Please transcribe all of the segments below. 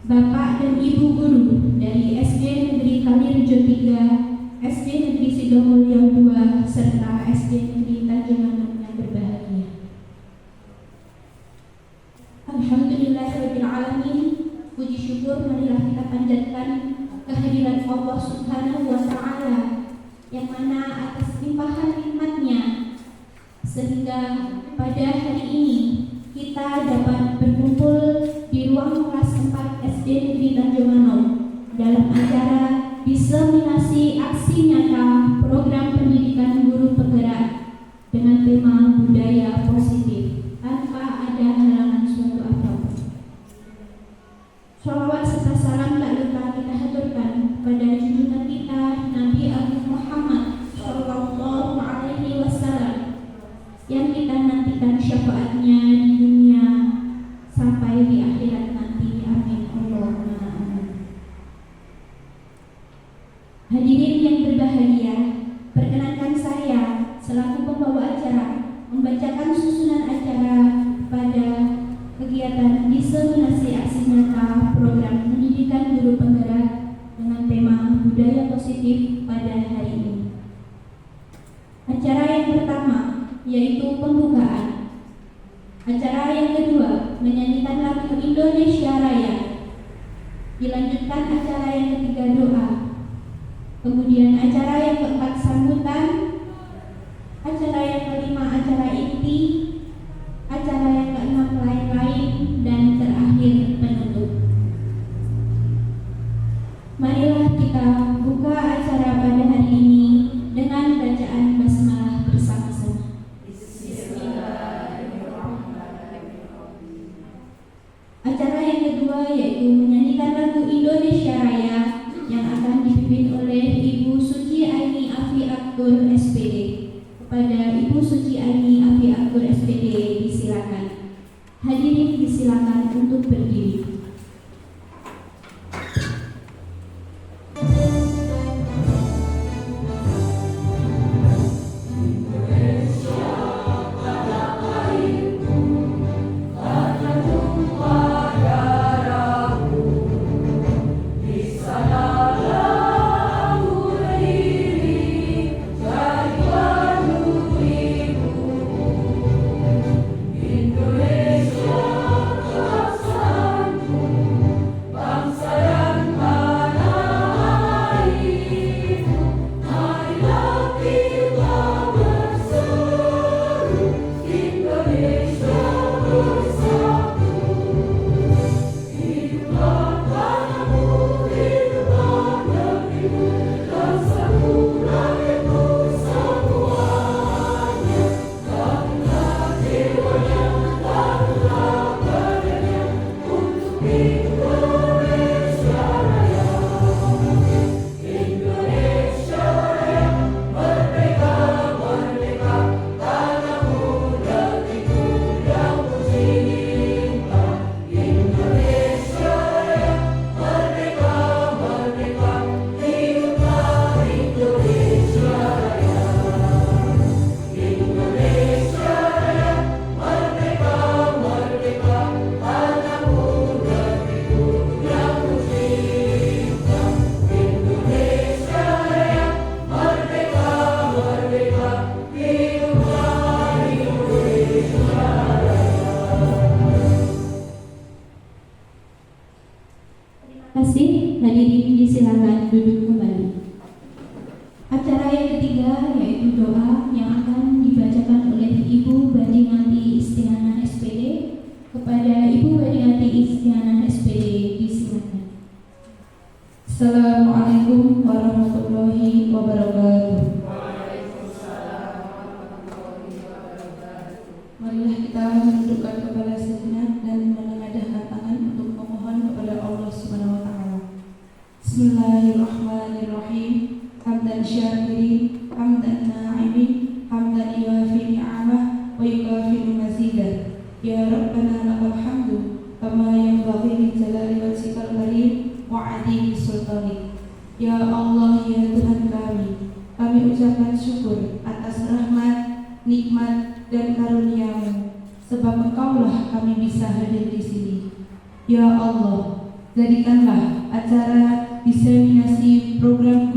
Bapak dan Ibu guru dari SD Negeri Kalirejo 3, SD Negeri Sidomulyo 2, serta SD Negeri Tanjung Anom yang berbahagia. Alhamdulillahirabbil alamin. Puji syukur marilah kita panjatkan kehadiran Allah Subhanahu wa taala yang mana atas limpahan nikmat-Nya sehingga pada hari ini kita dapat berkumpul di ruang kelas 4 SD Negeri Tanjung Anom dalam acara diseminasi aksi nyata program pendidikan guru penggerak dengan tema budaya positif tanpa ada halangan suatu apapun. Shalawat serta salam tak lupa kita haturkan pada junjungan kita Nabi Agung Muhammad Sallallahu Alaihi Wasallam yang kita nantikan syafaatnya di dunia sampai di akhirat nanti. Amin Allahumma amin. Hadirin yang berbahagia, perkenankan saya selaku pembawa acara membacakan susunan acara pada kegiatan diseminasi aksi nyata program pendidikan guru penggerak dengan tema budaya positif pada hari ini. Acara yang pertama yaitu pembukaan. Acara yang kedua menyanyikan lagu Indonesia Raya. Dilanjutkan acara yang ketiga doa. Kemudian acara yang keempat sambutan. Acara yang kelima acara inti. Acara yang keenam lain-lain, dan terakhir penutup. Marilah kita buka acara pada hari ini dengan bacaan basmalah bersama-sama. Acara yang kedua yaitu menyanyikan lagu Indonesia Raya yang akan dipimpin oleh Ibu Suci Aini Afi Aktur SPD. Kepada Ibu Suci Aini Afi Aktur SPD disilakan. Hadirin disilakan untuk berdiri. Hadirin disilakan duduk kembali. Acara yang ketiga yaitu doa yang akan dibacakan oleh Ibu Badingati Istianan SPD. Kepada Ibu Badingati Istianan SPD disilakan. Assalamualaikum warahmatullahi wabarakatuh. Marilah kita menundukkan kepala sejenak dan menengadahkan tangan untuk memohon kepada Allah Subhanahu wa taala. Bismillahirrahmanirrahim. Hamdan syakirin, hamdan na'imin, hamdan yuafi ni'amah wa yukafiru mazidah. Ya Rabbana lakal hamdu kama yanbaghi li jalali wajhikal karim wa 'azimi sultanik. Ya Allah, ya Tuhan kami ucapkan syukur atas rahmat, nikmat dan karunia-Mu, sebab Engkaulah kami bisa hadir di sini. Ya Allah, Jadikanlah acara diseminasi program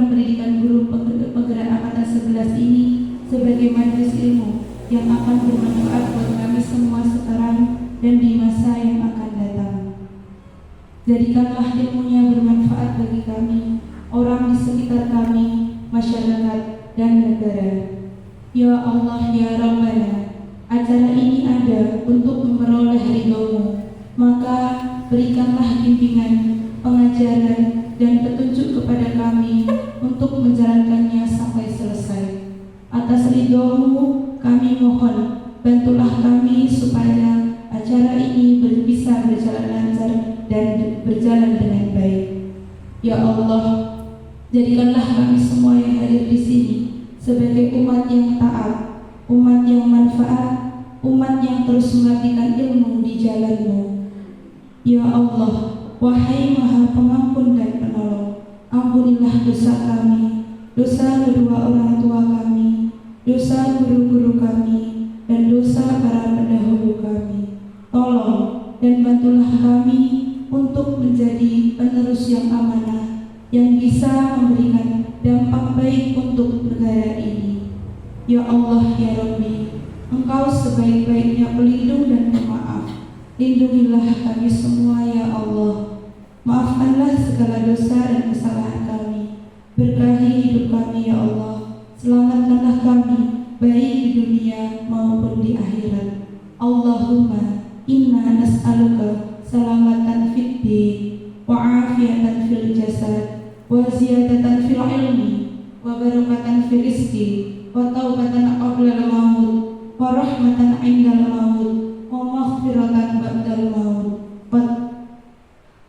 pendidikan guru penggerak angkatan 11 ini sebagai majelis ilmu yang akan bermanfaat buat kami semua sekarang dan di masa yang akan datang. Jadikanlah ilmunya bermanfaat bagi kami, orang di sekitar kami, masyarakat, dan negara. Ya Allah, ya Rabbana, acara ini ada untuk memperoleh ridho-Mu, maka berikanlah bimbingan, pengajaran, dan petunjuk kepada kami untuk menjalankannya sampai selesai. Atas ridho-Mu kami mohon, bantulah kami supaya acara ini bisa berjalan lancar dan berjalan dengan baik. Ya Allah, jadikanlah kami semua yang hadir di sini sebagai umat yang taat, umat yang manfaat, umat yang terus mengabdikan ilmu di jalan-Mu. Ya Allah, wahai Maha Pengampun dan Penolong, ampunilah dosa kami, dosa kedua orang tua kami, dosa guru-guru kami, dan dosa para pendahulu kami. Tolong dan bantulah kami untuk menjadi penerus yang amanah, yang bisa memberikan dampak baik untuk negara ini. Ya Allah, ya Rabbi, Engkau sebaik-baiknya pelindung dan pemaaf. Lindungilah kami semua, ya Allah. Maafkanlah segala dosa dan kesalahan kami. Berkahi hidup kami, ya Allah. Selamatkanlah kami, baik di dunia maupun di akhirat. Allahumma inna nas'aluka salamatan fid din wa afiatan fil jasad wa ziyadatan fil ilmi wa barakatan fil rizqi wa taubatan qabla al-maut wa rahmatan 'indal maut wa maghfiratan ba'dal maut.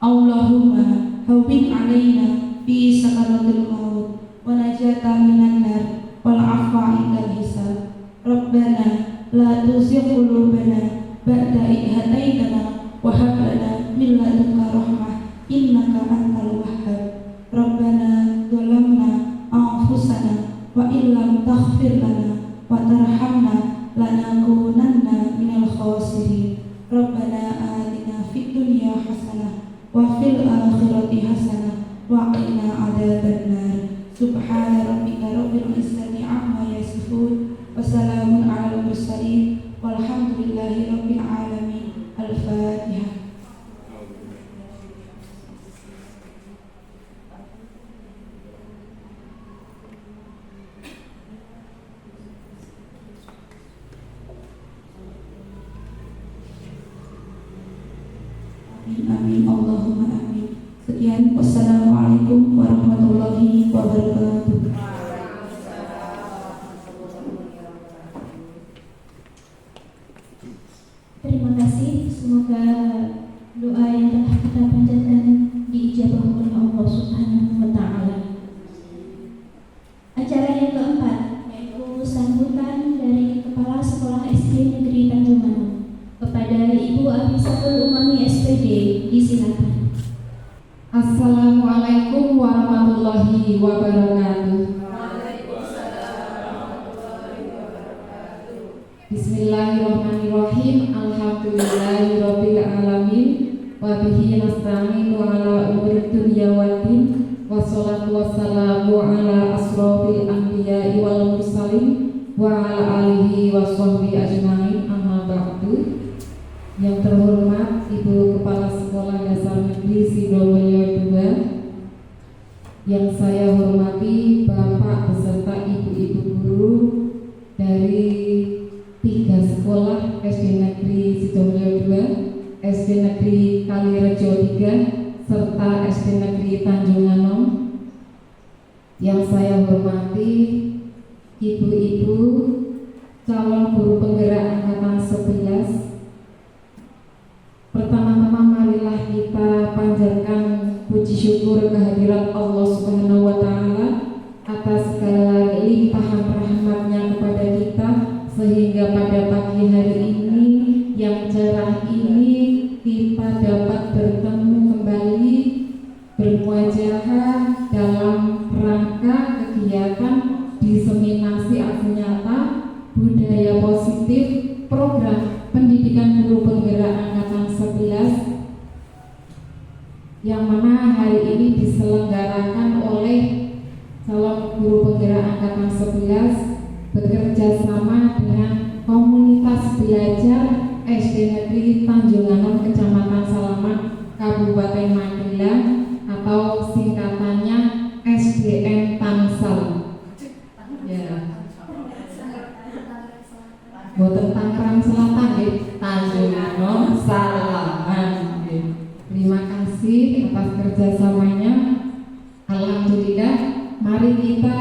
Allahumma hawwin 'alaina fi sakaratil maut wa najatan minan nar wal 'afwa 'indal hisab. Rabbana la tuzigh qulubana ba'da idh hadaitana wa hab lana min ladunka rahmah innaka antal wahhab. Rabbana zalamna anfusana wa illam taghfir lana wa tarhamna lanakunanna minal khasirin. Rabbana atina fid dunya hasanah wa fil akhirati hasanah wa qina adzabannar. Subhana rabbika rabbil izzati amma yasifun wa salamun 'alal mursalin walhamdulillahi rabbil alamin. Al-Fatihah. Amin, Allahumma amin. Sekian, wassalamualaikum warahmatullahi wabarakatuh. Terima kasih, semoga doa yang telah kita panjatkan diijabah oleh Allah Subhanahu wa Ta'ala. Acara yang keempat yaitu sambutan dari Kepala Sekolah SD Negeri Tanjung Manuk kepada Ibu Afisatul Umami SPD. Disilakan. Assalamualaikum warahmatullahi wabarakatuh. Bismillahirrahmanirrahim. Alhamdulillahirabbil alamin wa bihi nasta'inu ala umuri dunya waddin. Wassalatu wassalamu ala asrofil anbiya'i wal mursalin wa ala alihi wa sahbihi ajma'in. Amma ba'du. Yang terhormat Ibu Kepala Sekolah Dasar Negeri Sidomulyo II, yang saya hormati Bapak beserta ibu-ibu guru dari 3 sekolah SD Negeri Sidomulyo II, SD Negeri Kalirejo 3, serta SD Negeri Tanjung Anom. Yang saya hormati ibu-ibu calon guru penggerak angkatan 11. Pertama-tama marilah kita panjatkan puji syukur kehadirat Allah Subhanahu wa Ta'ala atas segala limpahan rahmat-Nya kepada kita, sehingga pada pagi hari ini yang cerah ini kita dapat bertemu kembali bermuajahah dalam rangka kegiatan diseminasi aksi nyata budaya positif program pendidikan guru penggerak angkatan 11 yang mana hari ini diselenggarakan oleh calon guru penggerak angkatan 11 bekerja sama dengan komunitas belajar SD Negeri Tanjung Anom, Kecamatan Salaman, Kabupaten Magelang, atau singkatannya SDN Tangsel. Ya. Boten Tangerang Selatan, Tanjung Anom, Salaman. Terima kasih atas kerjasamanya. Alhamdulillah, mari kita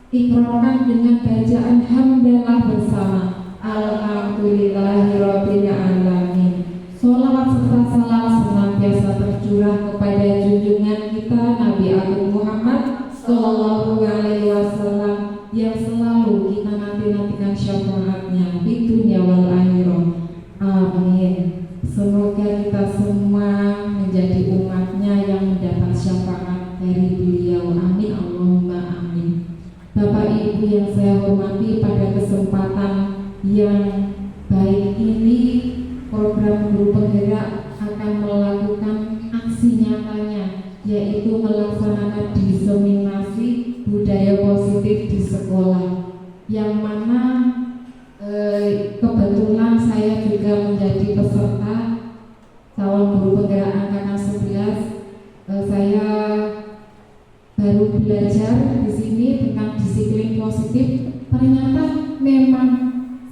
ikrarkan dengan bacaan hamdalah bersama. Alhamdulillahirabbil alamin. Sholawat serta salam senantiasa tercurah kepada junjungan kita Nabi Agung Muhammad Sallallahu Alaihi Wasallam yang selalu kita nanti-nantikan syafaatnya di dunia wal akhirah. Amin. Semoga kita semua menjadi umatnya yang mendapat syafaat dari beliau. Amin. Allahumma amin. Bapak Ibu yang saya hormati, pada kesempatan yang baik ini program guru penggerak akan melakukan aksi nyatanya, yaitu melaksanakan diseminasi budaya positif di sekolah, yang mana kebetulan saya juga menjadi peserta calon guru penggerak angkatan 11. Saya baru belajar di sini tentang disiplin positif. Ternyata memang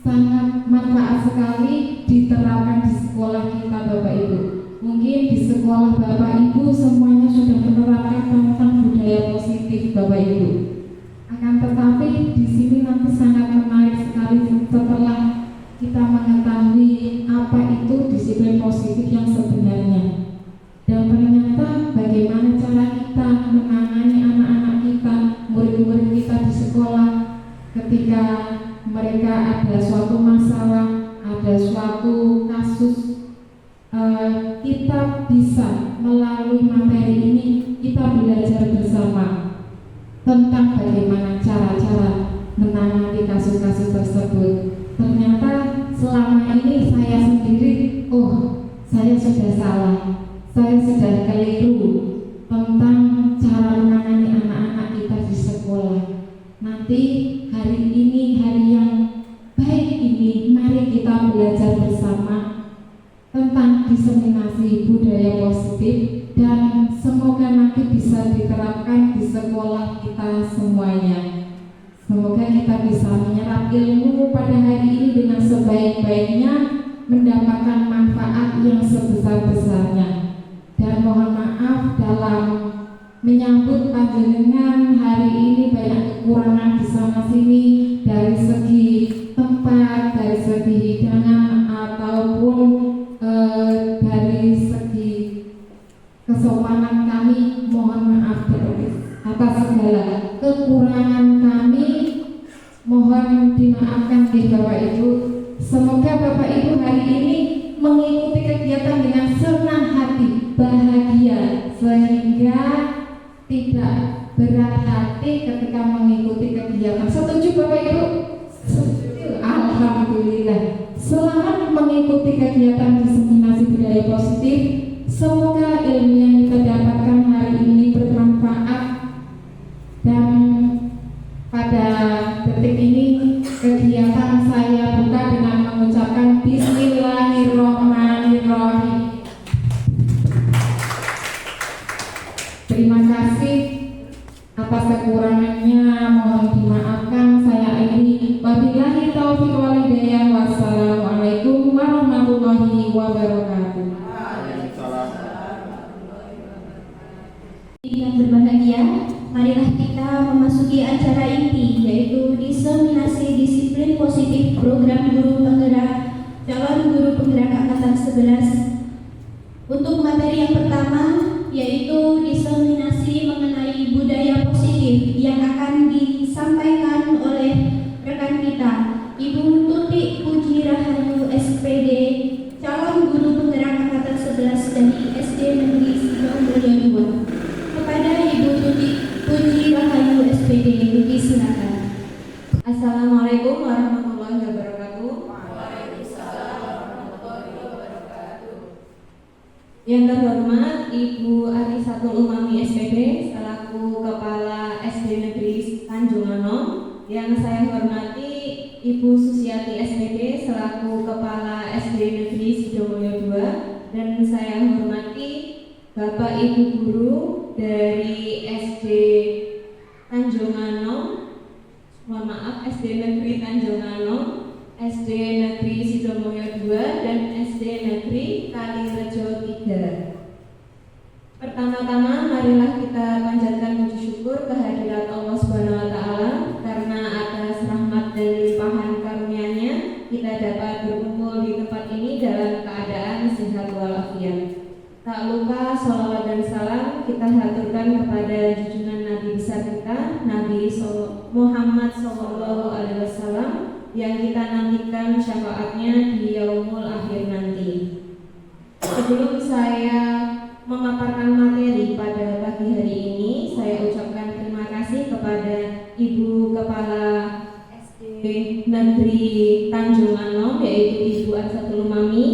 sangat manfaat sekali diterapkan di sekolah kita, Bapak Ibu. Mungkin di sekolah Bapak Ibu semuanya sudah menerapkan tentang budaya positif, Bapak Ibu. Akan tetapi di sini nanti sangat menarik sekali setelah kita mengetahui apa itu disiplin positif yang sebenarnya, dan ternyata bagaimana cara kita menangani anak-anak kita, murid-murid kita di sekolah ketika mereka ada suatu masalah, ada suatu kasus. Kita bisa melalui materi ini kita belajar bersama tentang bagaimana cara-cara menangani kasus-kasus tersebut. Ternyata selama ini saya sendiri, saya sudah salah, saya sudah keliru tentang cara menangani anak-anak kita di sekolah. Nanti hari ini, hari yang baik ini, mari kita belajar bersama tentang diseminasi budaya positif, dan semoga nanti bisa diterapkan di sekolah kita semuanya. Semoga kita bisa menyerap ilmu pada hari ini dengan sebaik-baiknya, mendapatkan manfaat yang sebesar-besarnya. Dan mohon maaf dalam menyambut panjenengan hari ini banyak kekurangan di sana sini dari segi tempat, dari segi hidangan, ataupun dari segi kesopanan kami. Mohon maaf atas segala kekurangan kami, mohon dimaafkan di Bapak Ibu. Semoga Bapak Ibu hari ini mengikuti kegiatan dengan senang hati, bahagia, sehingga tidak berat hati ketika mengikuti kegiatan. Setuju Bapak Ibu? Setuju. Alhamdulillah. Selamat mengikuti kegiatan diseminasi budaya positif. Semoga ilmu yang kita dapatkan hari ini bermanfaat, dan pada detik ini kegiatan saya buka dengan mengucapkan Bismillahirrahmanirrahim. Terima kasih. Atas kekurangannya mohon dimaafkan. Saya akhiri. Wabillahi taufiq wal hidayah. Wassalamualaikum warahmatullahi wabarakatuh. Yang berbahagia, marilah kita memasuki acara inti, yaitu diseminasi disiplin positif program guru penggerak calon guru penggerak angkatan 11. Untuk materi yang pertama, yaitu diseminasi mengenai budaya positif, yang akan disampaikan oleh rekan kita, Ibu Tuti Puji Rahayu SPD, calon guru penggerak angkatan 11 dari SD Negeri Sidoarjo Mulyo II. Kepada Ibu Tuti Puji Rahayu SPD, Tuti silakan. Assalamualaikum warahmatullahi wabarakatuh. Waalaikumsalam warahmatullahi wabarakatuh. Yang hormat Ibu Arisatul Umami SPD selaku Kepala SD Negeri Tanjung Anom. Yang saya hormati Ibu Susiati SPD selaku Kepala SD Negeri Sidomulyo II. Dan saya hormati Bapak Ibu Guru dari SD Tanjung Anom, mohon maaf, SD Negeri Tanjung Anom, SD Negeri Sidomulyo II, dan SD Negeri Kalirejo III. Pertama-tama marilah kita panjatkan puji syukur kehadirat Allah Subhanahu wa taala karena atas rahmat dan limpahan karunia-Nya kita dapat berkumpul di tempat ini dalam keadaan sehat walafiat. Tak lupa sholawat dan salam kita haturkan kepada junjungan Nabi besar kita, Nabi Muhammad SAW, yang kita nantikan syafaatnya di yaumul akhir nanti. Sebelum saya memaparkan materi pada pagi hari ini, saya ucapkan terima kasih kepada Ibu Kepala SD Negeri Tanjung Anom, yaitu Ibu Arisatul Umami,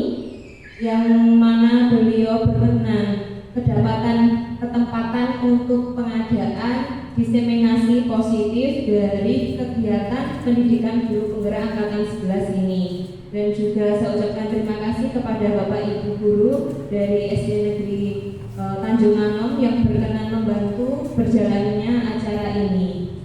yang mana beliau berkenan ketempatan untuk pengadaan diseminasi positif dari kegiatan pendidikan guru penggerak angkatan 11 ini. Dan juga saya ucapkan terima kasih kepada Bapak Ibu guru dari SD Negeri Tanjung Anom yang berkenan membantu berjalannya acara ini.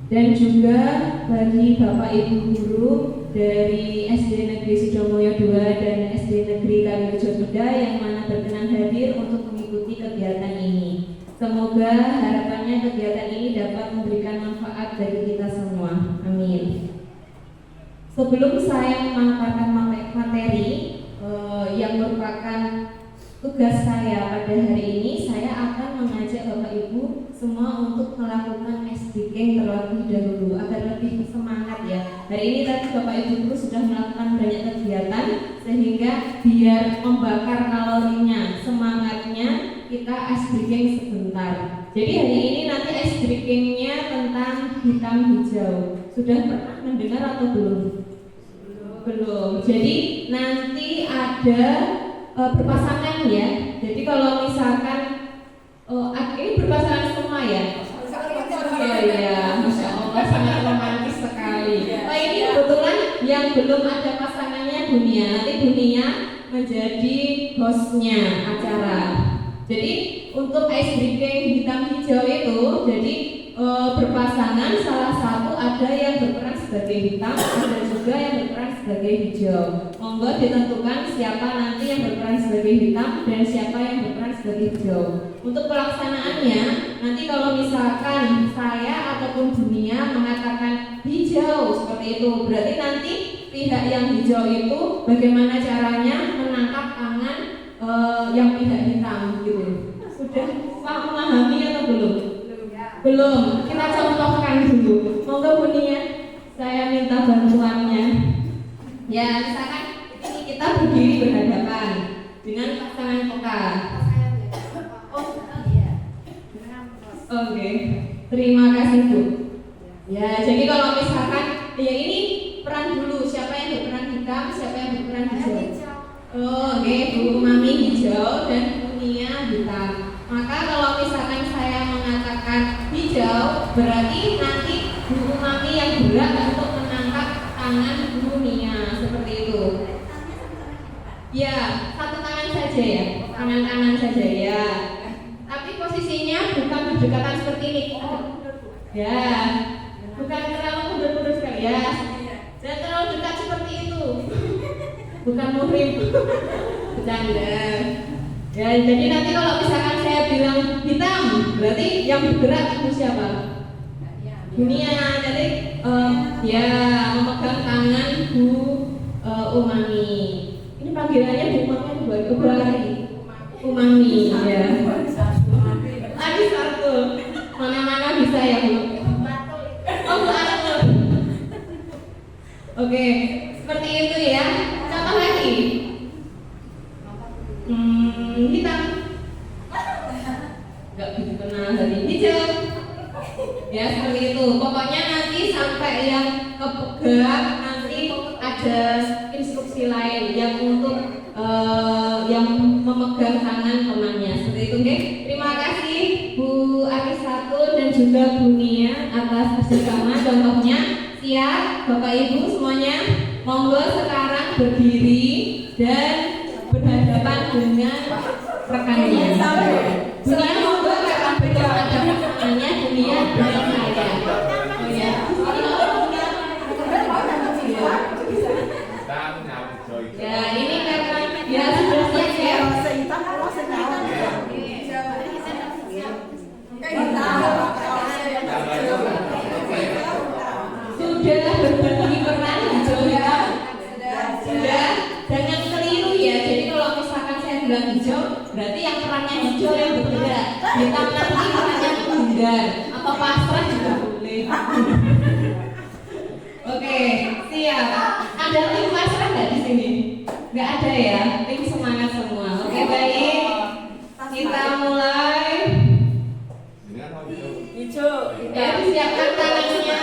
Dan juga bagi Bapak Ibu guru dari SD Negeri Sidomulyo II dan SD Negeri Kalirejo III yang mana berkenan hadir untuk mengikuti kegiatan ini. Semoga harapannya kegiatan ini dapat memberikan manfaat bagi kita semua. Amin. Sebelum saya memaparkan materi yang merupakan tugas saya pada hari ini, saya akan mengajak Bapak Ibu semua untuk melakukan SDK terlebih dahulu agar lebih semangat ya. Hari ini tadi Bapak Ibu guru sudah melakukan banyak kegiatan sehingga biar membakar kalorinya, semangatnya kita SDK sebentar. Jadi hari ini nanti SDK-nya tentang hitam hijau. Sudah pernah mendengar atau belum? Belum. Jadi nanti ada berpasangan ya. Jadi kalau misalkan ini berpasangan semua ya. Oh iya, Masya Allah sangat romantis sekali. Ini kebetulan yang belum ada pasangannya Dunia. Nanti Dunia menjadi hostnya acara. Jadi untuk SDK hitam hijau itu, jadi berpasangan salah satu ada yang berperan sebagai hitam, ada juga yang berperan sebagai hijau. Monggo ditentukan siapa nanti yang berperan sebagai hitam dan siapa yang berperan sebagai hijau. Untuk pelaksanaannya, nanti kalau misalkan saya ataupun Dunia mengatakan hijau seperti itu, berarti nanti pihak yang hijau itu bagaimana caranya menangkap tangan yang pihak hitam gitu. Sudah memahami atau belum? Belum. Kita contohkan dulu. Monggo Dunia, saya minta bantuannya. Ya, misalkan ini kita berdiri berhadapan dengan pasangan koka. Oke. Terima kasih Bu. Ya, jadi kalau misalkan ya ini peran dulu, siapa yang berperan hitam, siapa yang berperan hijau. Oke, Bu Mami hijau dan Dunia hitam. Maka kalau misalkan saya mengatakan hijau, berarti nanti Bu Mami yang gerak untuk menangkap tangan Dunia seperti itu. Ya, satu tangan saja ya, tangan kanan saja ya. Tapi posisinya bukan berdekatan seperti ini. Ya, bukan terlalu mundur-mundur sekali ya. Jangan terlalu dekat seperti itu. Bukan muhrim. Bercanda. Ya, jadi nanti kalau misalkan saya bilang hitam, berarti yang bergerak itu siapa? Dunia. Jadi ya memegang tangan Bu Umami. Ini panggilannya Bu Umami buat kembali. Umami ya. Adi satu. Mana-mana bisa ya Bu. Oh Bu Atul. Oke, seperti itu ya. Contoh lagi. Hitam. Gak begitu kenal dari hijau. Ya seperti itu. Pokoknya nanti sampai yang kepegang nanti ada instruksi lain yang untuk yang memegang tangan temannya. Seperti itu, oke? Terima kasih Bu Arisatul dan juga Bu Nia atas kerjasama. Contohnya siap, Bapak Ibu semuanya. Monggo sekarang berdiri dan berhadapan dengan rekannya. Bu Nia monggo akan berhadapan tangannya Bu Nia dan saya. Oh ya. Ya, ini karena ya sudah siap ya. Sudah berbagi peran hijau ya. Sudah, jangan keliru ya. Jadi kalau misalkan saya bilang hijau, berarti yang perannya hijau yang bergerak. Kita nanti perannya menghindar. Apa pasrah juga boleh. Oke, siap. Ada tim pasrah nggak di sini? Nggak ada ya. Tim semangat semua. Oke, baik. Kita mulai. Ya, disiapkan tangannya.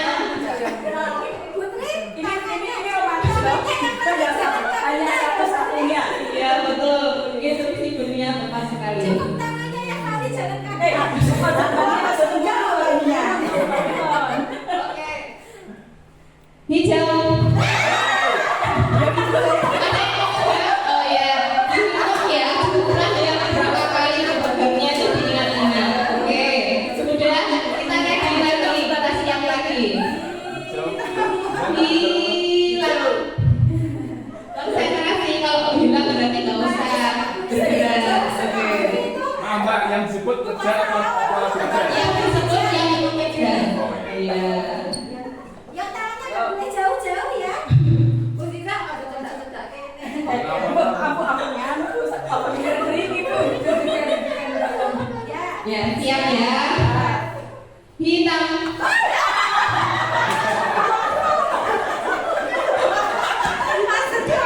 Iya betul. Instruksi dunia tepat sekali. Cukup tangannya yang kali jangan kaget. Oke. Hijau. Oh ya, dihitung ya. Jumlah yang berapa kali bergabungnya itu diingat-ingat. Oke. Sudah, kita ready lagi, kita siap lagi. Hilang. Konsentrasi, kalau hilang berarti nggak usah bergerak. Oke. Mbak yang disebut kejar apa kejar? Yang disebut yang mengejar. Iya. Yang tangannya nggak boleh jauh-jauh ya. Musika ada cedak-cedak ini. Ya, siap ya. Hitam.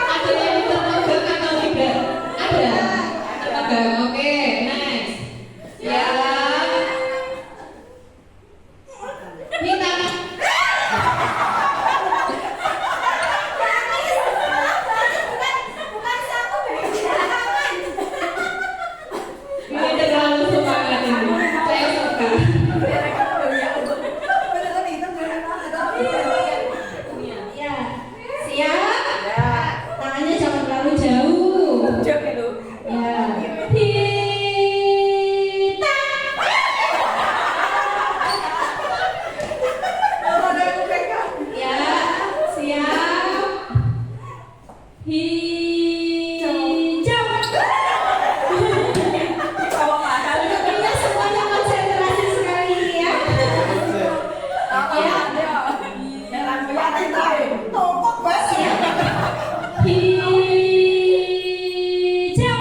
Ada yang terpegang atau tidak? Ada. Terpegang. Oke, next. Siap. Hitam. Bukan satu tangan. Ini terlalu semangat ini. Saya suka. Ya, siap. Tangannya jangan terlalu jauh. Ya. Hitam. Ya, siap. Hijau. Pokoknya semuanya konsentrasi sekali ya. Hijau.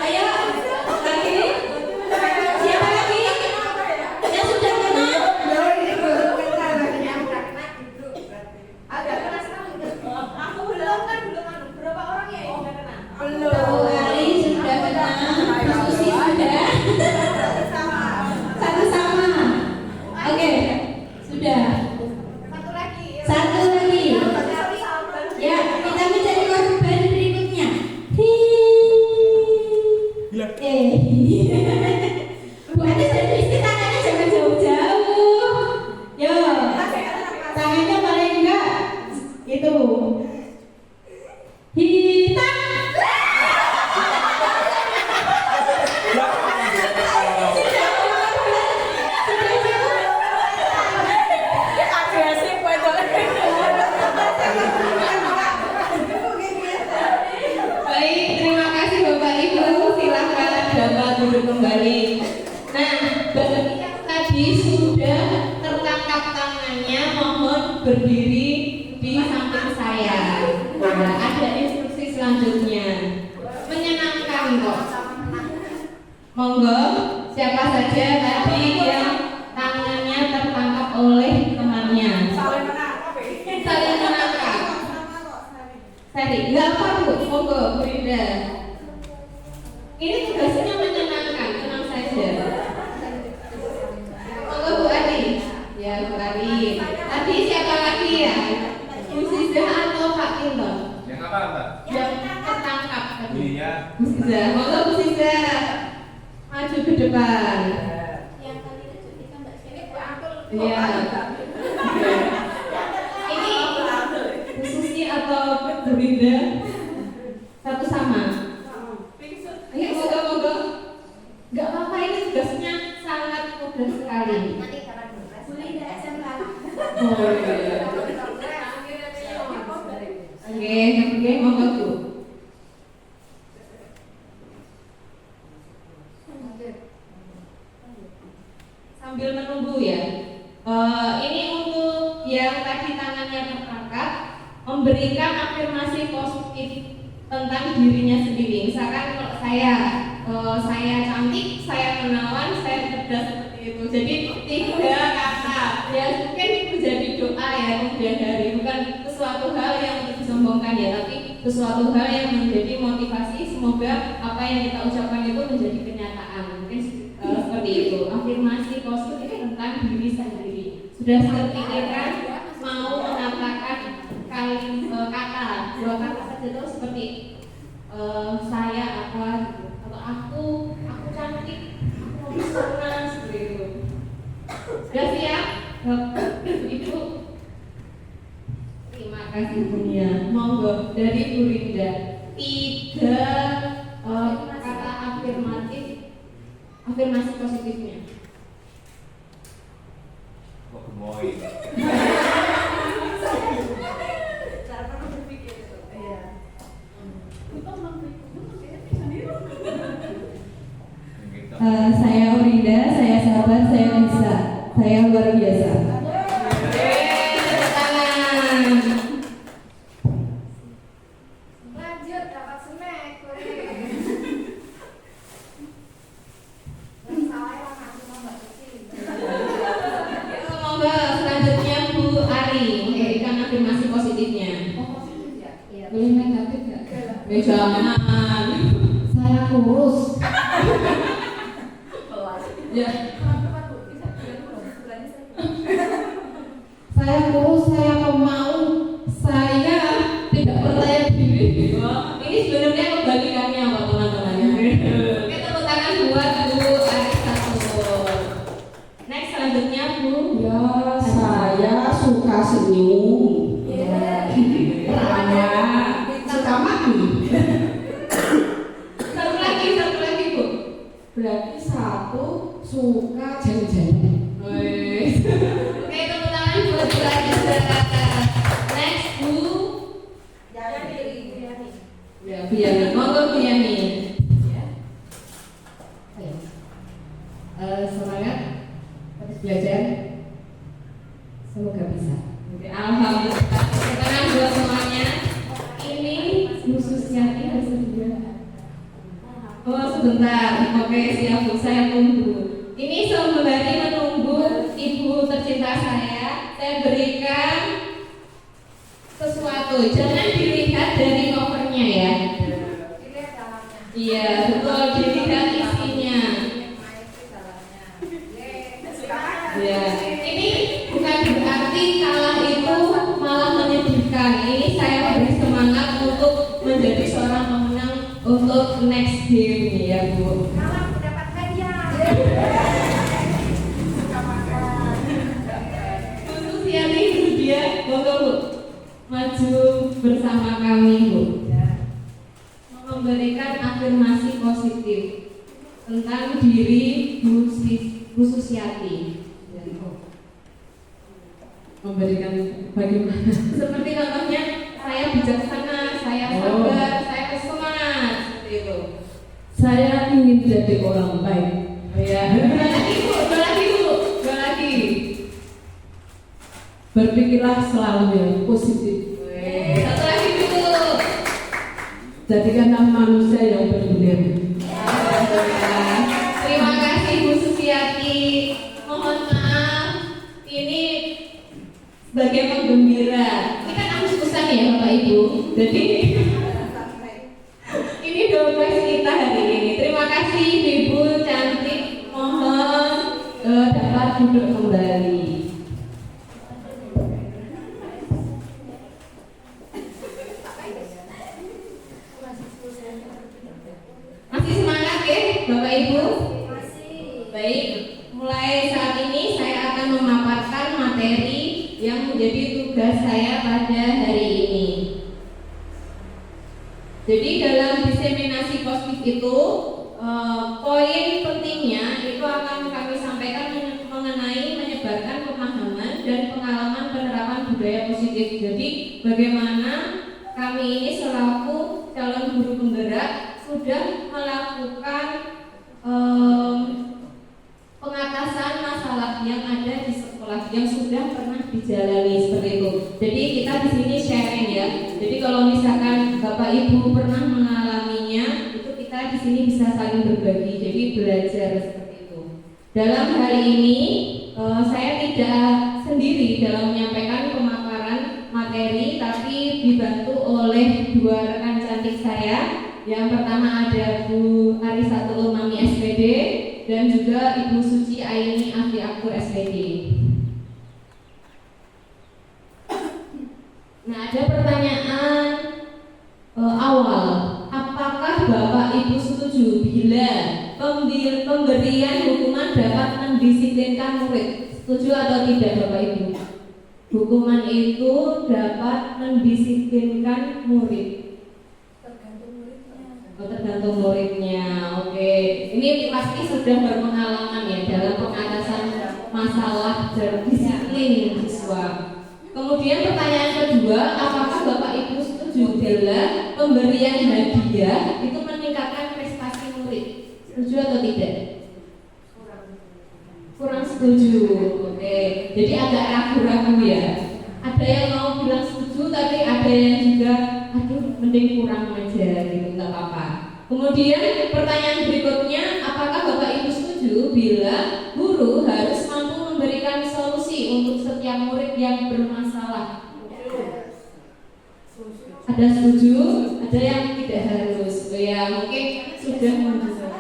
Ayo, lagi. Siapa lagi? Yang sudah kenal? Aku belum kan berapa orang ya yang udah kenal? Bu Ali sudah kenal, Bu Susi sudah. Satu sama. Oke, sudah. Satu lagi. Ya, kita mencari korban berikutnya. Bu Ali dan Rizky tangannya jangan jauh-jauh. Yo, tangannya paling enggak itu. Hitam. Baik, terima kasih Bapak Ibu. Silakan dapat duduk kembali. Nah, bagi yang tadi sudah tertangkap tangannya, mohon berdiri di samping saya. Nah, ada instruksi selanjutnya. Menyenangkan kok. Monggo, siapa saja tadi yang tangannya tertangkap oleh temannya. Saling menangkap. Tadi, nggak apa Bu, monggo Bu Rinda. Ini tugasnya menyenangkan, tenang saja. Monggo Bu Adi. Ya Bu Adi. Tadi siapa lagi ya? apa Mbak? Yang ketangkap. Iya. Bu Siza, monggo Bu Siza. Maju ke depan. Yang kali itu kita Mbak Sini Bu Angkul. Iya. Ini Bu Susi atau Bu Rinda? Satu sama. Ayo monggo. Gak apa-apa, ini tugasnya sangat mudah sekali. Nanti kapan beres? Bu Linda aja Mbak. Oh iya. Oke, monggo Bu. Sambil menunggu ya. Ini untuk yang tadi tangannya terangkat, memberikan afirmasi positif tentang dirinya sendiri. Misalkan kalau saya cantik, saya menawan, saya cerdas, seperti itu. Jadi 3 kata. Ya mungkin menjadi doa ya kemudian hari, bukan sesuatu hal yang untuk disombongkan ya, tapi sesuatu hal yang menjadi motivasi. Semoga apa yang kita ucapkan itu menjadi kenyataan. Mungkin seperti itu. Afirmasi positif tentang diri sendiri. Sudah terpikirkan mau mengatakan kata 2 kata saja itu seperti saya apa gitu, atau aku cantik, aku sempurna, seperti itu. Sudah siap? Ibu. Terima kasih Bunia. Monggo dari Bu Rinda. 3 kata afirmasi positifnya. Kok gemoy. Saya Orinda, saya sabar, saya bisa, saya luar biasa. Lanjut dapat snack. Monggo selanjutnya Bu Ari memberikan afirmasi positifnya. Boleh negatif nggak? Jangan. Saya kurus. Ya. Saya kurus, saya pemau, saya tidak percaya diri. Ini sebenarnya kebalikannya apa teman-teman? Oke, tepuk tangan buat Bu Ari 1. Next selanjutnya Bu. Ya, saya suka senyum. Ramah, suka mandi. Satu lagi Bu. Berarti 1 suka jalan-jalan. Wes. Oke, tepuk tangan buat Bu Ari. Next Bu. Ya, Biani. Monggo Biani. Semangat terus belajar. Semoga bisa. Oke, alhamdulillah. Tepuk tangan buat semuanya. Ini Khususnya ini juga. oh sebentar. Oke, siap Bu. Saya tunggu. Ini sembari menunggu Ibu tercinta saya berikan sesuatu. Jangan dilihat dari covernya ya. Iya, betul. Dilihat isinya. Ya, ini bukan berarti kalah itu malah menyedihkan. Ini saya beri semangat untuk menjadi seorang pemenang untuk next game ya Bu. Kalau dapat hadiah. Khusus yang ini dia, monggo Bu, maju bersama kami Bu. Memberikan afirmasi positif tentang diri Bu Susiati. Memberikan bagaimana? Seperti contohnya, saya bijaksana, saya sabar, saya semangat, seperti itu. Saya ingin jadi orang baik. Ya, dua lagi Bu. Berpikirlah selalu yang positif. Satu lagi Bu. Jadikanlah manusia yang berguna. Terima kasih Bu Susiati. Mohon maaf, ini sebagai penggembira. Ini kan Agustusan ya Bapak Ibu. Jadi ini 12 kita hari ini. Terima kasih Ibu cantik. Mohon dapat duduk kembali. pada hari ini. Jadi dalam diseminasi positif itu poin pentingnya itu akan kami sampaikan mengenai menyebarkan pemahaman dan pengalaman penerapan budaya positif. Jadi bagaimana kami ini selaku calon guru penggerak sudah melakukan pengatasan masalah yang ada di sekolah yang sudah pernah dijalani seperti itu. Jadi kita di sini sharing ya. Jadi kalau misalkan Bapak Ibu pernah mengalaminya, itu kita di sini bisa saling berbagi. Jadi belajar seperti itu. Dalam hari ini saya tidak sendiri dalam menyampaikan pemaparan materi, tapi dibantu oleh dua rekan cantik saya. Yang pertama ada Bu Arisatul Mami SPD dan juga Ibu Suci Aini Ahli Aktur SPD. Nah, ada pertanyaan awal. Apakah Bapak Ibu setuju bila pemberian hukuman dapat mendisiplinkan murid? Setuju atau tidak Bapak Ibu? Hukuman itu dapat mendisiplinkan murid. Tergantung muridnya. Oke, ini pasti sudah berpengalaman ya dalam pengatasan masalah disiplin siswa. Kemudian pertanyaan kedua, apakah Bapak Ibu setuju bila pemberian hadiah itu meningkatkan prestasi murid? Setuju atau tidak? Kurang setuju. Oke, jadi agak ragu-ragu ya. Ada yang mau bilang setuju, tapi ada yang juga aduh mending kurang aja gitu, nggak apa-apa. Kemudian pertanyaan berikutnya, apakah Bapak Ibu setuju bila guru harus mampu memberikan solusi untuk setiap murid yang bermasalah? Ada setuju, ada yang tidak harus. Ya mungkin sudah mencoba.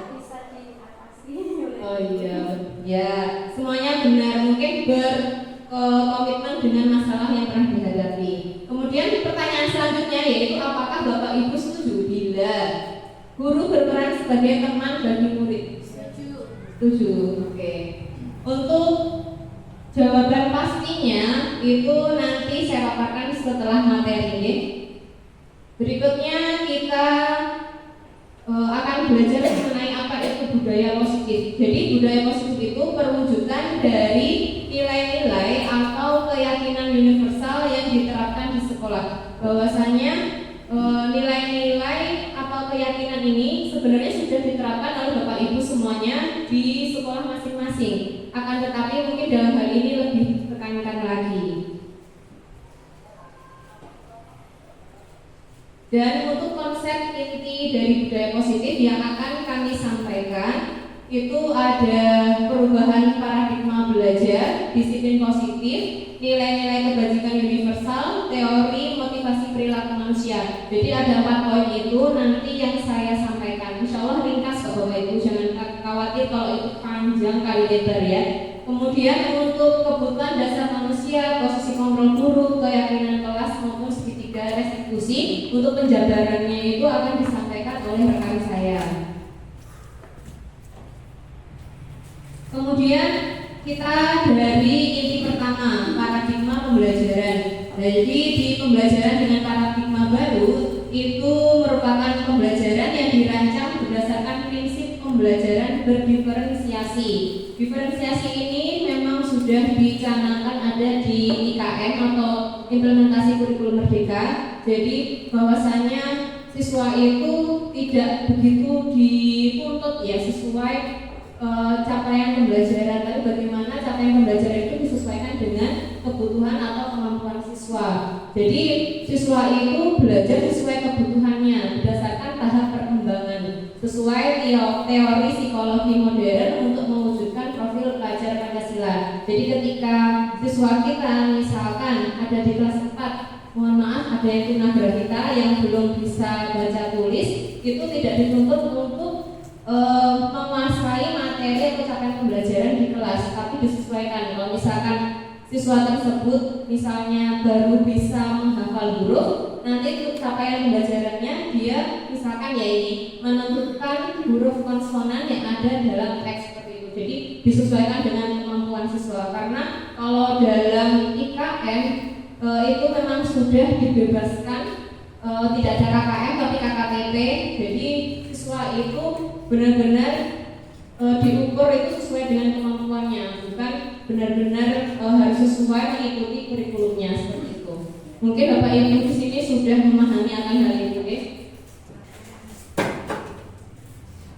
Oh iya, ya semuanya benar. Mungkin berkomitmen dengan masalah yang pernah dihadapi. Kemudian pertanyaan selanjutnya yaitu apakah Bapak Ibu setuju bila guru berperan sebagai teman bagi murid? Setuju. Oke. Untuk jawaban pastinya itu nanti saya paparkan setelah materi ini. Berikutnya kita akan belajar mengenai apa itu budaya positif. Jadi budaya positif itu perwujudan dari nilai-nilai atau keyakinan universal yang diterapkan di sekolah. Bahwasanya nilai-nilai atau keyakinan ini sebenarnya sudah diterapkan oleh Bapak Ibu semuanya di sekolah masing-masing. Akan tetapi mungkin dalam hal ini lebih ditekankan lagi. Dan untuk konsep inti dari budaya positif yang akan kami sampaikan itu ada perubahan paradigma belajar, disiplin positif, nilai-nilai kebajikan universal, teori motivasi perilaku manusia. Jadi ada 4 poin itu nanti yang saya sampaikan. Insya Allah ringkas kok Bapak Ibu, jangan khawatir kalau itu panjang kali lebar ya. Kemudian untuk kebutuhan dasar manusia, posisi kontrol guru, keyakinan kelas maupun segitiga restitusi, untuk penjabarannya itu akan disampaikan oleh rekan saya. Kemudian kita dari inti pertama, paradigma pembelajaran. Jadi di pembelajaran dengan paradigma baru itu merupakan pembelajaran yang dirancang berdasarkan prinsip pembelajaran berdiferensiasi. Diferensiasi ini memang sudah dicanangkan ada di IKM atau implementasi kurikulum merdeka. Jadi bahwasanya siswa itu tidak begitu dituntut ya sesuai capaian pembelajaran, tapi bagaimana capaian pembelajaran itu disesuaikan dengan kebutuhan atau kemampuan siswa. Jadi siswa itu belajar sesuai kebutuhannya berdasarkan tahap perkembangan sesuai teori psikologi modern untuk mewujudkan profil pelajar Pancasila. Jadi ketika siswa kita misalkan ada di kelas 4, mohon maaf ada yang tunagrafita yang belum bisa baca tulis, itu tidak dituntut untuk menguasai materi atau capaian pembelajaran di kelas, tapi disesuaikan. Kalau misalkan siswa tersebut misalnya baru bisa menghafal huruf, nanti untuk capaian pembelajarannya dia misalkan ya ini menentukan huruf konsonan yang ada dalam teks seperti itu. Jadi disesuaikan dengan kemampuan siswa. Karena kalau dalam IKM itu memang sudah dibebaskan, tidak ada KKM tapi KKTP. Jadi siswa itu benar-benar diukur itu sesuai dengan kemampuannya, bukan benar-benar harus sesuai mengikuti kurikulumnya seperti itu. Mungkin Bapak Ibu di sini sudah memahami akan hal itu.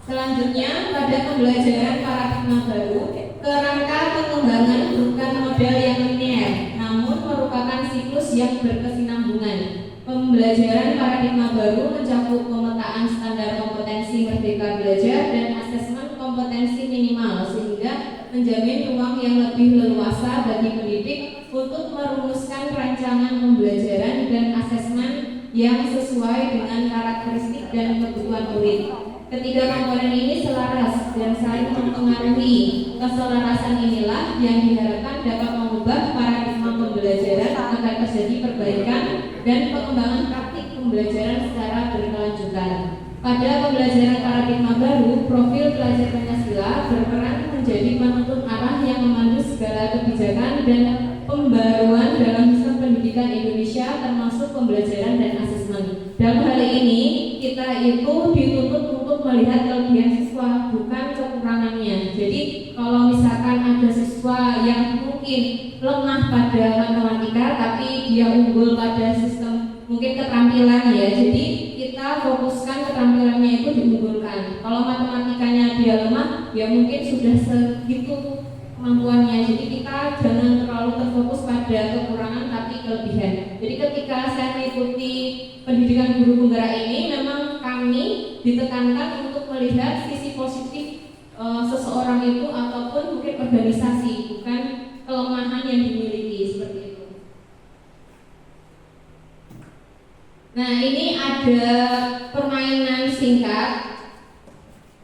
Selanjutnya pada pembelajaran paradigma baru, kerangka pengembangan bukan model yang linear, namun merupakan siklus yang berkesinambungan. Pembelajaran paradigma baru mencakup pemetaan standar kompetensi merdeka belajar dan asesmen kompetensi minimal, sehingga menjamin ruang yang lebih leluasa bagi pendidik untuk merumuskan rancangan pembelajaran dan asesmen yang sesuai dengan karakteristik dan kebutuhan murid. Ketiga komponen ini selaras dan saling mempengaruhi. Keselarasan inilah yang diharapkan dapat mengubah paradigma pembelajaran agar terjadi perbaikan dan pengembangan praktik pembelajaran secara berkelanjutan. Pada pembelajaran paradigma baru, profil pelajar Pancasila berperan menjadi penuntun arah yang memandu segala kebijakan dan pembaruan dalam sistem pendidikan Indonesia, termasuk pembelajaran dan asesmen. Dalam hal ini, kita itu dituntut untuk melihat kelebihan siswa, bukan kekurangannya. Jadi, kalau misalkan ada siswa yang mungkin lemah pada matematika, tapi dia unggul pada sistem mungkin keterampilan ya. Jadi, kita fokuskan keterampilannya itu diunggulkan. Kalau matematikanya dia lemah, ya mungkin sudah segitu kemampuannya. Jadi kita jangan terlalu terfokus pada kekurangan tapi kelebihan. Jadi ketika saya mengikuti pendidikan guru penggerak ini, memang kami ditekankan untuk melihat sisi positif seseorang itu ataupun mungkin organisasi, bukan kelemahan yang dimiliki seperti itu. Nah, ini ada permainan singkat.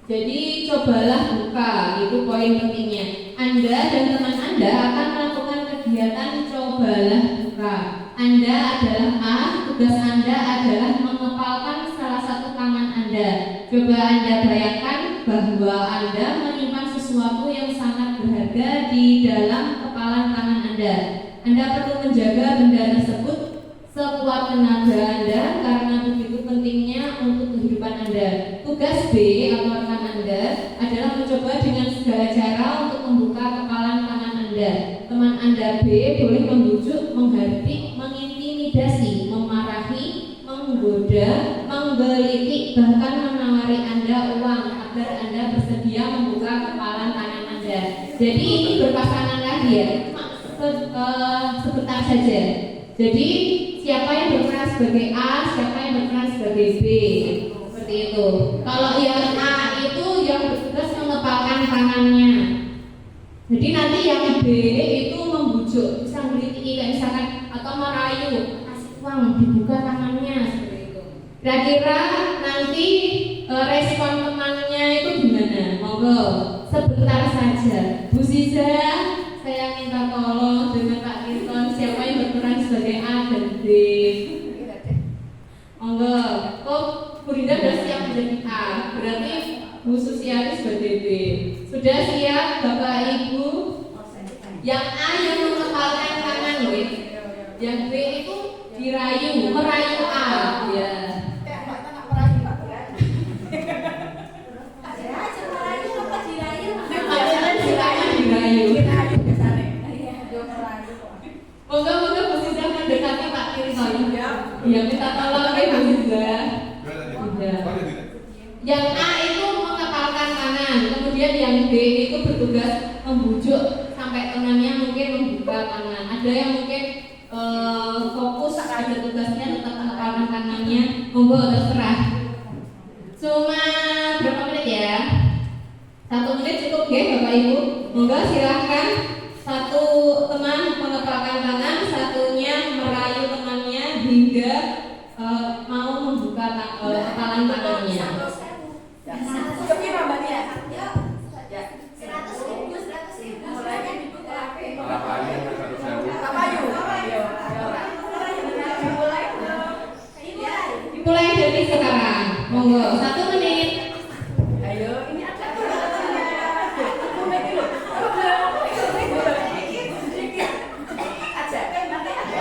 Jadi cobalah buka, itu poin pentingnya. Anda dan teman Anda akan melakukan kegiatan cobalah buka. Anda adalah A, tugas Anda adalah mengepalkan salah satu tangan Anda. Coba Anda bayangkan bahwa Anda menyimpan sesuatu yang sangat berharga di dalam kepalan tangan Anda. Anda perlu menjaga benda tersebut sekuat tenaga Anda karena begitu pentingnya untuk kehidupan Anda. Tugas B atau rekan Anda adalah mencoba dengan segala cara untuk membuka kepalan tangan Anda. Teman Anda B boleh membujuk, menghardik, mengintimidasi, memarahi, menggoda, menggelitik, bahkan menawari Anda uang agar Anda bersedia membuka kepalan tangan Anda. Jadi ini berpasangan lagi ya, sebentar saja. Jadi siapa yang berperan sebagai A, siapa yang berperan sebagai B, seperti itu. Kalau yang A itu yang bertugas mengepalkan tangannya. Jadi nanti yang B itu membujuk, bisa menggelitik kayak misalkan atau merayu, kasih uang, dibuka tangannya seperti itu. Kira-kira nanti respon temannya itu gimana? Monggo sebentar saja. Bu Ziza, saya minta tolong dengan Pak Kirton siapa yang berperan sebagai A dan B. Monggo. Kok Bu Rinda sudah siap menjadi A, berarti Bu Susiati sebagai B. Sudah siap Bapak Ibu? Yang A yang mengepalkan tangan loh. Yang B itu dirayu, merayu A. Ya. Moga-moga Bu Ziza mendekati Pak Kirton. Ya, minta tolong ya Bu Ziza. Yang A itu mengepalkan tangan, kemudian yang B itu bertugas membujuk sampai temannya mungkin membuka tangan. Ada yang mungkin fokus ada tugasnya tetap mengepalkan tangannya. Monggo terserah. Cuma berapa menit ya? 1 menit cukup ya Bapak Ibu. Monggo silahkan. Satu teman mengepalkan tangan, satunya merayu temannya hingga mau membuka kepalan tangannya. Dimulai dari sekarang. Monggo 1 menit. Ayo, ini ada aja kan nanti ada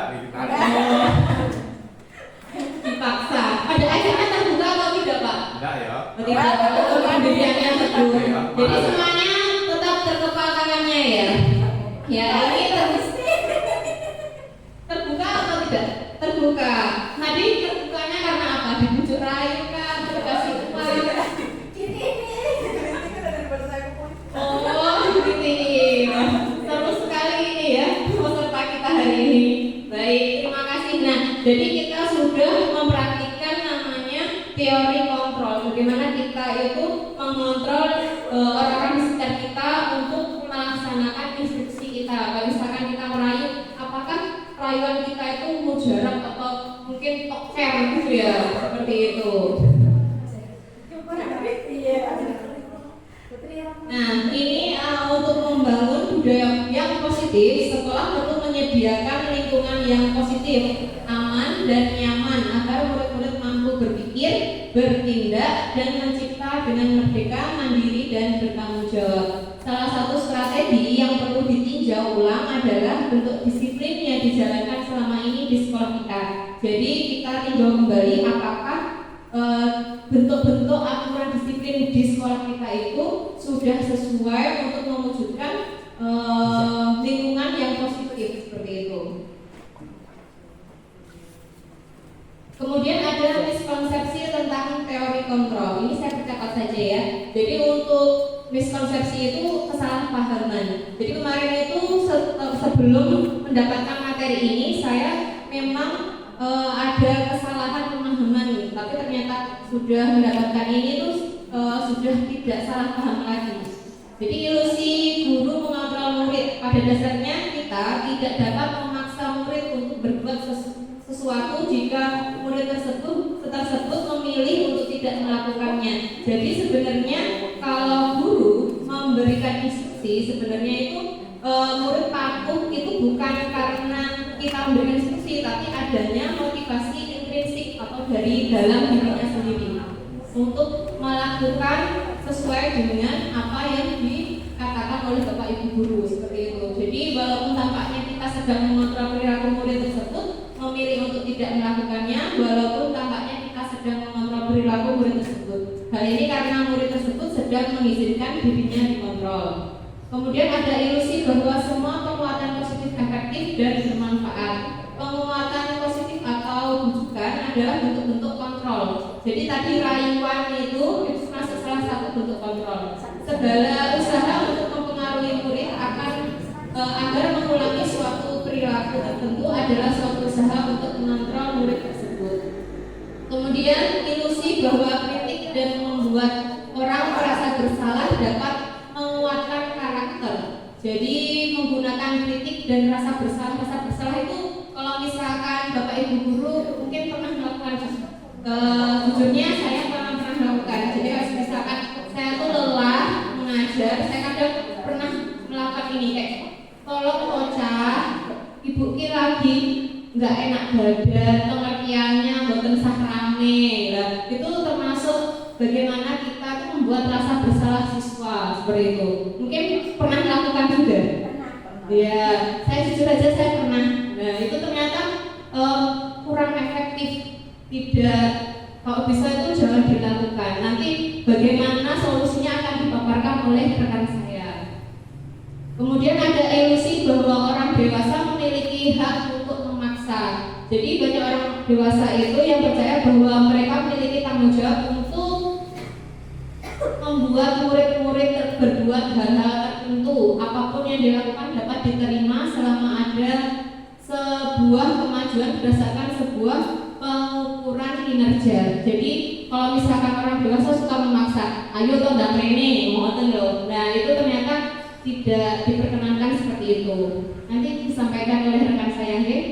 nih ditarik. Dipaksa. Pada akhirnya terbuka atau tidak, Pak? Enggak ya. Tidak. Pendiriannya teduh. Jadi semuanya tetap terkepal tangannya ya. Ya, ini terbuka atau tidak? Terbuka. Tadi terbukanya karena apa? Dibujuk rayu kan, dikasih uang. Oh, gini. Seru sekali ini ya peserta kita hari ini. Baik, terima kasih. Nah, jadi kita sudah mempraktikkan namanya teori kontrol. Bagaimana kita itu mengontrol orang-orang di sekitar kita untuk melaksanakan instruksi kita. Kalau misalkan kita merayu, apakah rayuan kita itu mujarab atau mungkin toker gitu ya, seperti itu. Nah, ini untuk membangun budaya yang positif, sekolah perlu menyediakan lingkungan yang positif, aman dan nyaman agar murid-murid mampu berpikir, bertindak, dan mencipta dengan merdeka, mandiri, dan bertanggung jawab. Salah satu strategi yang perlu ditinjau ulang adalah bentuk disiplin yang dijalankan selama ini di sekolah kita. Jadi kita tinjau kembali apakah bentuk-bentuk aturan disiplin di sekolah kita itu sudah sesuai untuk mewujudkan lingkungan yang positif seperti itu. Kemudian ada miskonsepsi tentang teori kontrol. Ini saya percepat saja ya. Jadi untuk miskonsepsi itu kesalahpahaman. Jadi kemarin itu sebelum mendapatkan materi ini saya memang ada kesalahan pemahaman, tapi ternyata sudah mendapatkan ini tuh sudah tidak salah paham lagi. Jadi ilusi guru mengontrol murid, pada dasarnya kita tidak dapat memaksa murid untuk berbuat sesuatu jika murid tersebut memilih untuk tidak melakukannya. Jadi sebenarnya kalau guru memberikan instruksi, sebenarnya itu murid patuh itu bukan karena kita memberikan instruksi, tapi adanya motivasi intrinsik atau dari dalam dirinya sendiri untuk melakukan sesuai dengan apa yang dikatakan oleh Bapak Ibu guru seperti itu. Jadi walaupun tampaknya kita sedang mengontrol perilaku murid tersebut, memilih untuk tidak melakukannya, walaupun tampaknya kita sedang mengontrol perilaku murid tersebut. Hal ini karena murid tersebut sedang mengizinkan dirinya dikontrol. Kemudian ada ilusi bahwa semua penguatan positif efektif dan bermanfaat. Penguatan positif atau bujukan adalah bentuk-bentuk kontrol. Jadi tadi rayuan itu masuk salah satu bentuk kontrol. Segala usaha untuk mempengaruhi murid agar mengulangi suatu perilaku tertentu adalah suatu usaha untuk mengontrol murid tersebut. Kemudian ilusi bahwa kritik dan membuat orang merasa bersalah dapat menguatkan karakter. Jadi menggunakan kritik dan rasa bersalah itu kalau misalkan Bapak Ibu guru mungkin pernah melakukan, jujurnya saya pernah melakukan. Jadi kalau misalkan saya tuh lelah mengajar, saya kadang pernah melakukan ini kayak tolong bocah, ibu ki lagi nggak enak badan, pengertiannya boten sah rame. Itu termasuk bagaimana kita tuh membuat rasa bersalah siswa seperti itu. Mungkin pernah melakukan juga. Ya, saya jujur aja saya pernah. Nah, itu ternyata kurang efektif. Tidak, kalau bisa itu jangan dilakukan. Nanti bagaimana solusinya akan dipaparkan oleh rekan saya. Kemudian ada ilusi bahwa orang dewasa memiliki hak untuk memaksa. Jadi banyak orang dewasa itu yang percaya bahwa mereka memiliki tanggung jawab untuk membuat murid-murid berbuat hal-hal tertentu. Apapun yang dilakukan dapat diterima selama ada sebuah kemajuan berdasarkan sebuah pengukuran kinerja. Jadi kalau misalkan orang dewasa suka memaksa, ayo toh ndak rene, ngoten lho. Nah, itu ternyata tidak diperkenankan seperti itu. Nanti disampaikan oleh rekan saya, nggih.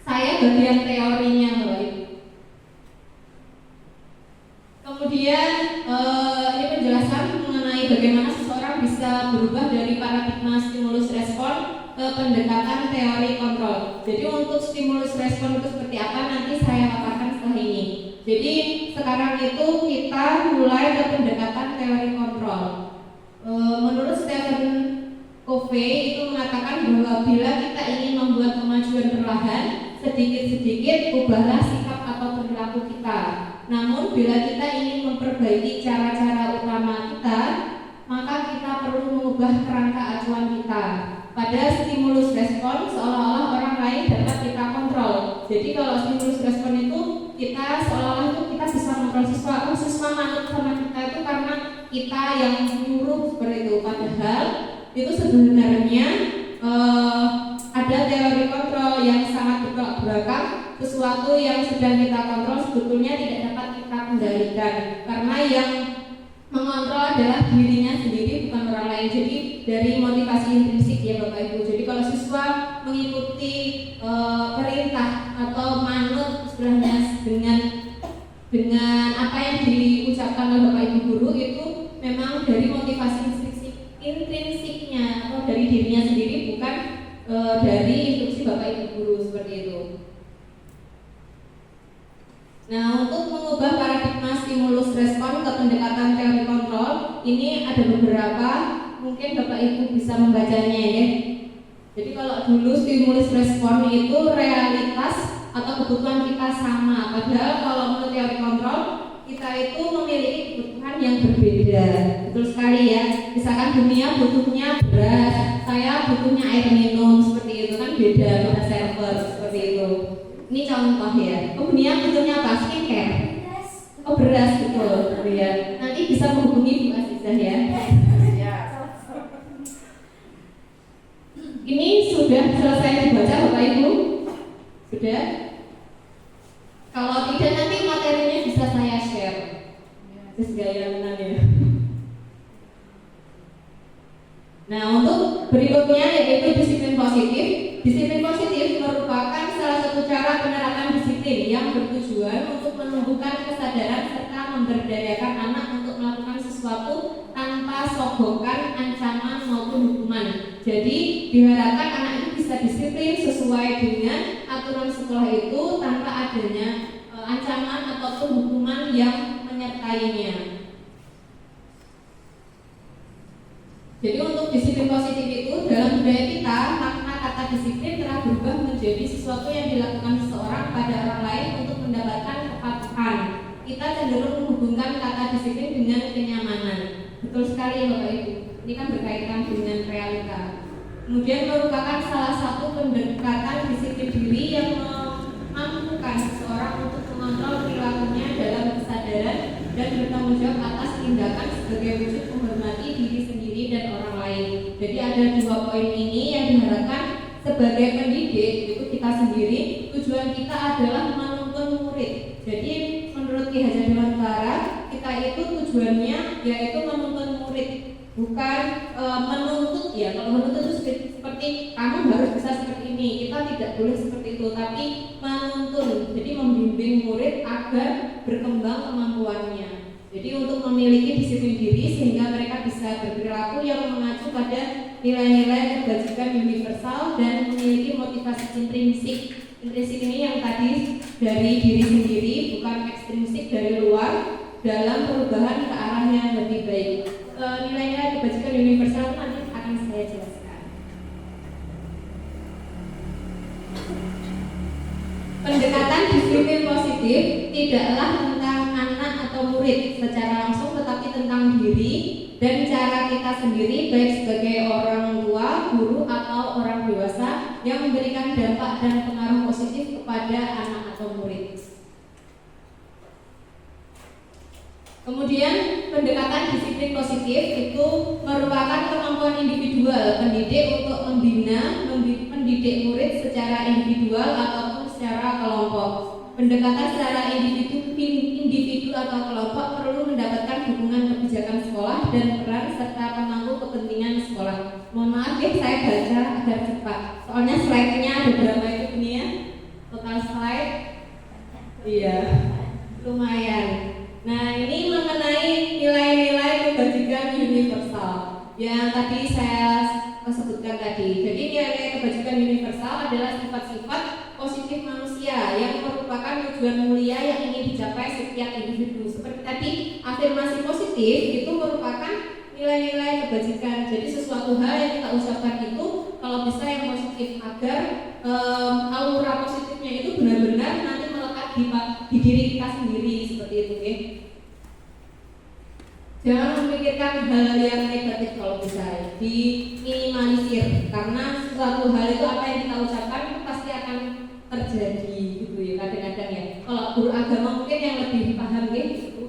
Saya bagian teorinya loh. Kemudian ini penjelasan mengenai bagaimana seseorang bisa berubah dari paradigma stimulus respon ke pendekatan teori kontrol. Jadi untuk stimulus respon itu seperti apa nanti saya paparkan setelah ini. Jadi sekarang itu kita mulai ke pendekatan teori kontrol. Menurut Stephen Covey itu mengatakan bahwa bila kita ingin membuat kemajuan perlahan, sedikit-sedikit ubahlah sikap atau perilaku kita. Namun bila kita ingin memperbaiki cara-cara utama kita, maka kita perlu mengubah kerangka acuan kita. Pada stimulus respon seolah-olah orang lain dapat kita kontrol. Jadi kalau stimulus respon itu kita seolah-olah itu kita bisa mengontrol siswa manut sama kita itu karena kita yang menyuruh seperti itu. Padahal itu sebenarnya ada teori kontrol yang sangat bertolak belakang. Sesuatu yang sedang kita kontrol sebetulnya tidak dapat kita kendalikan karena yang mengontrol adalah dirinya sendiri, bukan orang lain. Jadi dari motivasi intrinsik ya Bapak Ibu. Jadi kalau siswa mengikuti perintah atau manut istilahnya dengan apa yang diucapkan oleh Bapak Ibu guru itu memang dari motivasi intrinsiknya atau dari dirinya sendiri, bukan dari instruksi Bapak Ibu guru seperti itu. Nah, untuk mengubah paradigma stimulus respon ke pendekatan teori kontrol, ini ada beberapa, mungkin Bapak Ibu bisa membacanya ya. Jadi kalau dulu stimulus respon itu realitas atau kebutuhan kita sama, padahal kalau menurut teori kontrol kita itu memiliki kebutuhan yang berbeda. Betul sekali ya. Misalkan dunia butuhnya beras, saya butuhnya air minum, seperti itu kan beda pada server seperti itu. Ini contoh ya. Dunia butuhnya apa? Skincare. Oh beras betul ya. Nanti bisa menghubungi Bu Azizah ya. Ini sudah selesai dibaca Bapak Ibu? Sudah? Kalau tidak nanti materinya bisa saya share. Terus gaya ya. Nah, untuk berikutnya yaitu disiplin positif. Disiplin positif merupakan salah satu cara penerapan disiplin yang bertujuan untuk menumbuhkan kesadaran serta memberdayakan anak untuk melakukan sesuatu tanpa sogokan, ancaman maupun hukuman. Jadi diharapkan anak itu bisa disiplin sesuai dengan aturan sekolah itu tanpa adanya ancaman ataupun hukuman yang menyertainya. Jadi untuk disiplin positif itu dalam budaya kita, makna kata disiplin telah berubah menjadi sesuatu yang dilakukan seseorang pada orang lain untuk mendapatkan kepatuhan. Kita cenderung menghubungkan kata disiplin dengan kenyamanan. Betul sekali ya Bapak Ibu. Ini kan berkaitan dengan realita. Kemudian merupakan salah satu pendekatan disiplin diri yang memampukan seseorang untuk mengontrol perilakunya dalam kesadaran dan bertanggung jawab atas tindakan sebagai wujud menghormati diri sendiri dan orang lain. Jadi ada dua poin ini yang diharapkan sebagai pendidik itu kita sendiri. Tujuan kita adalah menuntun murid. Jadi menurut Ki Hajar Dewantara kita itu tujuannya yaitu menuntun murid, bukan menuntut ya. Kalau menuntut itu seperti kamu harus bisa seperti ini, kita tidak boleh seperti itu, tapi menuntun. Jadi membimbing murid agar berkembang kemampuannya. Jadi untuk memiliki disiplin diri sehingga mereka bisa berperilaku yang mengacu pada nilai-nilai kebajikan universal dan memiliki motivasi intrinsik. Intrinsik ini yang tadi dari diri sendiri, bukan ekstrinsik dari luar, dalam perubahan ke arah yang lebih baik. Nilai-nilai kebajikan universal nanti akan saya jelaskan. Pendekatan disiplin positif tidaklah tentang anak atau murid secara langsung, tetapi tentang diri dan cara kita sendiri baik sebagai orang tua, guru atau orang dewasa yang memberikan dampak dan pengaruh positif kepada anak atau murid. Kemudian pendekatan disiplin positif itu merupakan kemampuan individual pendidik untuk mendidik murid secara individual ataupun secara kelompok. Pendekatan secara individu atau kelompok perlu mendapatkan dukungan kebijakan sekolah dan peran serta pemangku kepentingan sekolah. Mohon maaf ya saya baca agar cepat. Soalnya slide-nya ada berapa itu ini ya? Total slide? Iya, lumayan. Nah ini mengenai nilai-nilai kebajikan universal yang tadi saya sebutkan tadi. Jadi nilai kebajikan universal adalah sifat-sifat positif manusia yang merupakan tujuan mulia yang ingin dicapai setiap individu. Seperti tadi afirmasi positif itu merupakan nilai-nilai kebajikan. Jadi sesuatu hal yang kita ucapkan itu kalau bisa yang positif agar di diri kita sendiri seperti itu ya. Jangan memikirkan hal yang negatif kalau bisa, diminimalisir karena suatu hal itu apa yang kita ucapkan itu pasti akan terjadi gitu ya kadang-kadang ya. Kalau guru agama mungkin yang lebih paham ya gitu.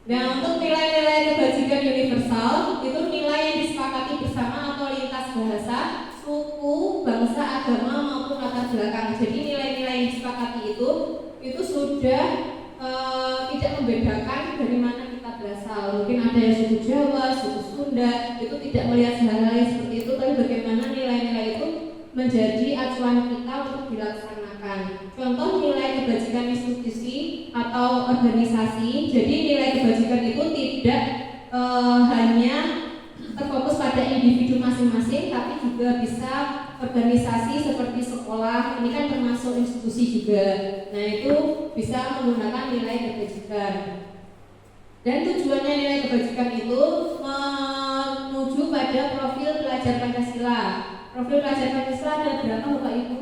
Nah untuk nilai-nilai kebajikan universal itu nilai yang disepakati bersama atau lintas bahasa, suku, bangsa, agama maupun latar belakang. Jadi nilai-nilai yang disepakati itu sudah tidak membedakan dari mana kita berasal. Mungkin ada yang suku Jawa, suku Sunda, itu tidak melihat hal-hal seperti itu, tapi bagaimana nilai-nilai itu menjadi acuan kita untuk dilaksanakan. Contoh nilai kebajikan institusi atau organisasi. Jadi nilai kebajikan itu tidak hanya terfokus pada individu masing-masing, tapi juga bisa organisasi seperti sekolah, ini kan termasuk institusi juga. Nah itu bisa menggunakan nilai kebajikan. Dan tujuannya nilai kebajikan itu menuju pada profil pelajar Pancasila. Profil pelajar Pancasila ada berapa Bapak Ibu?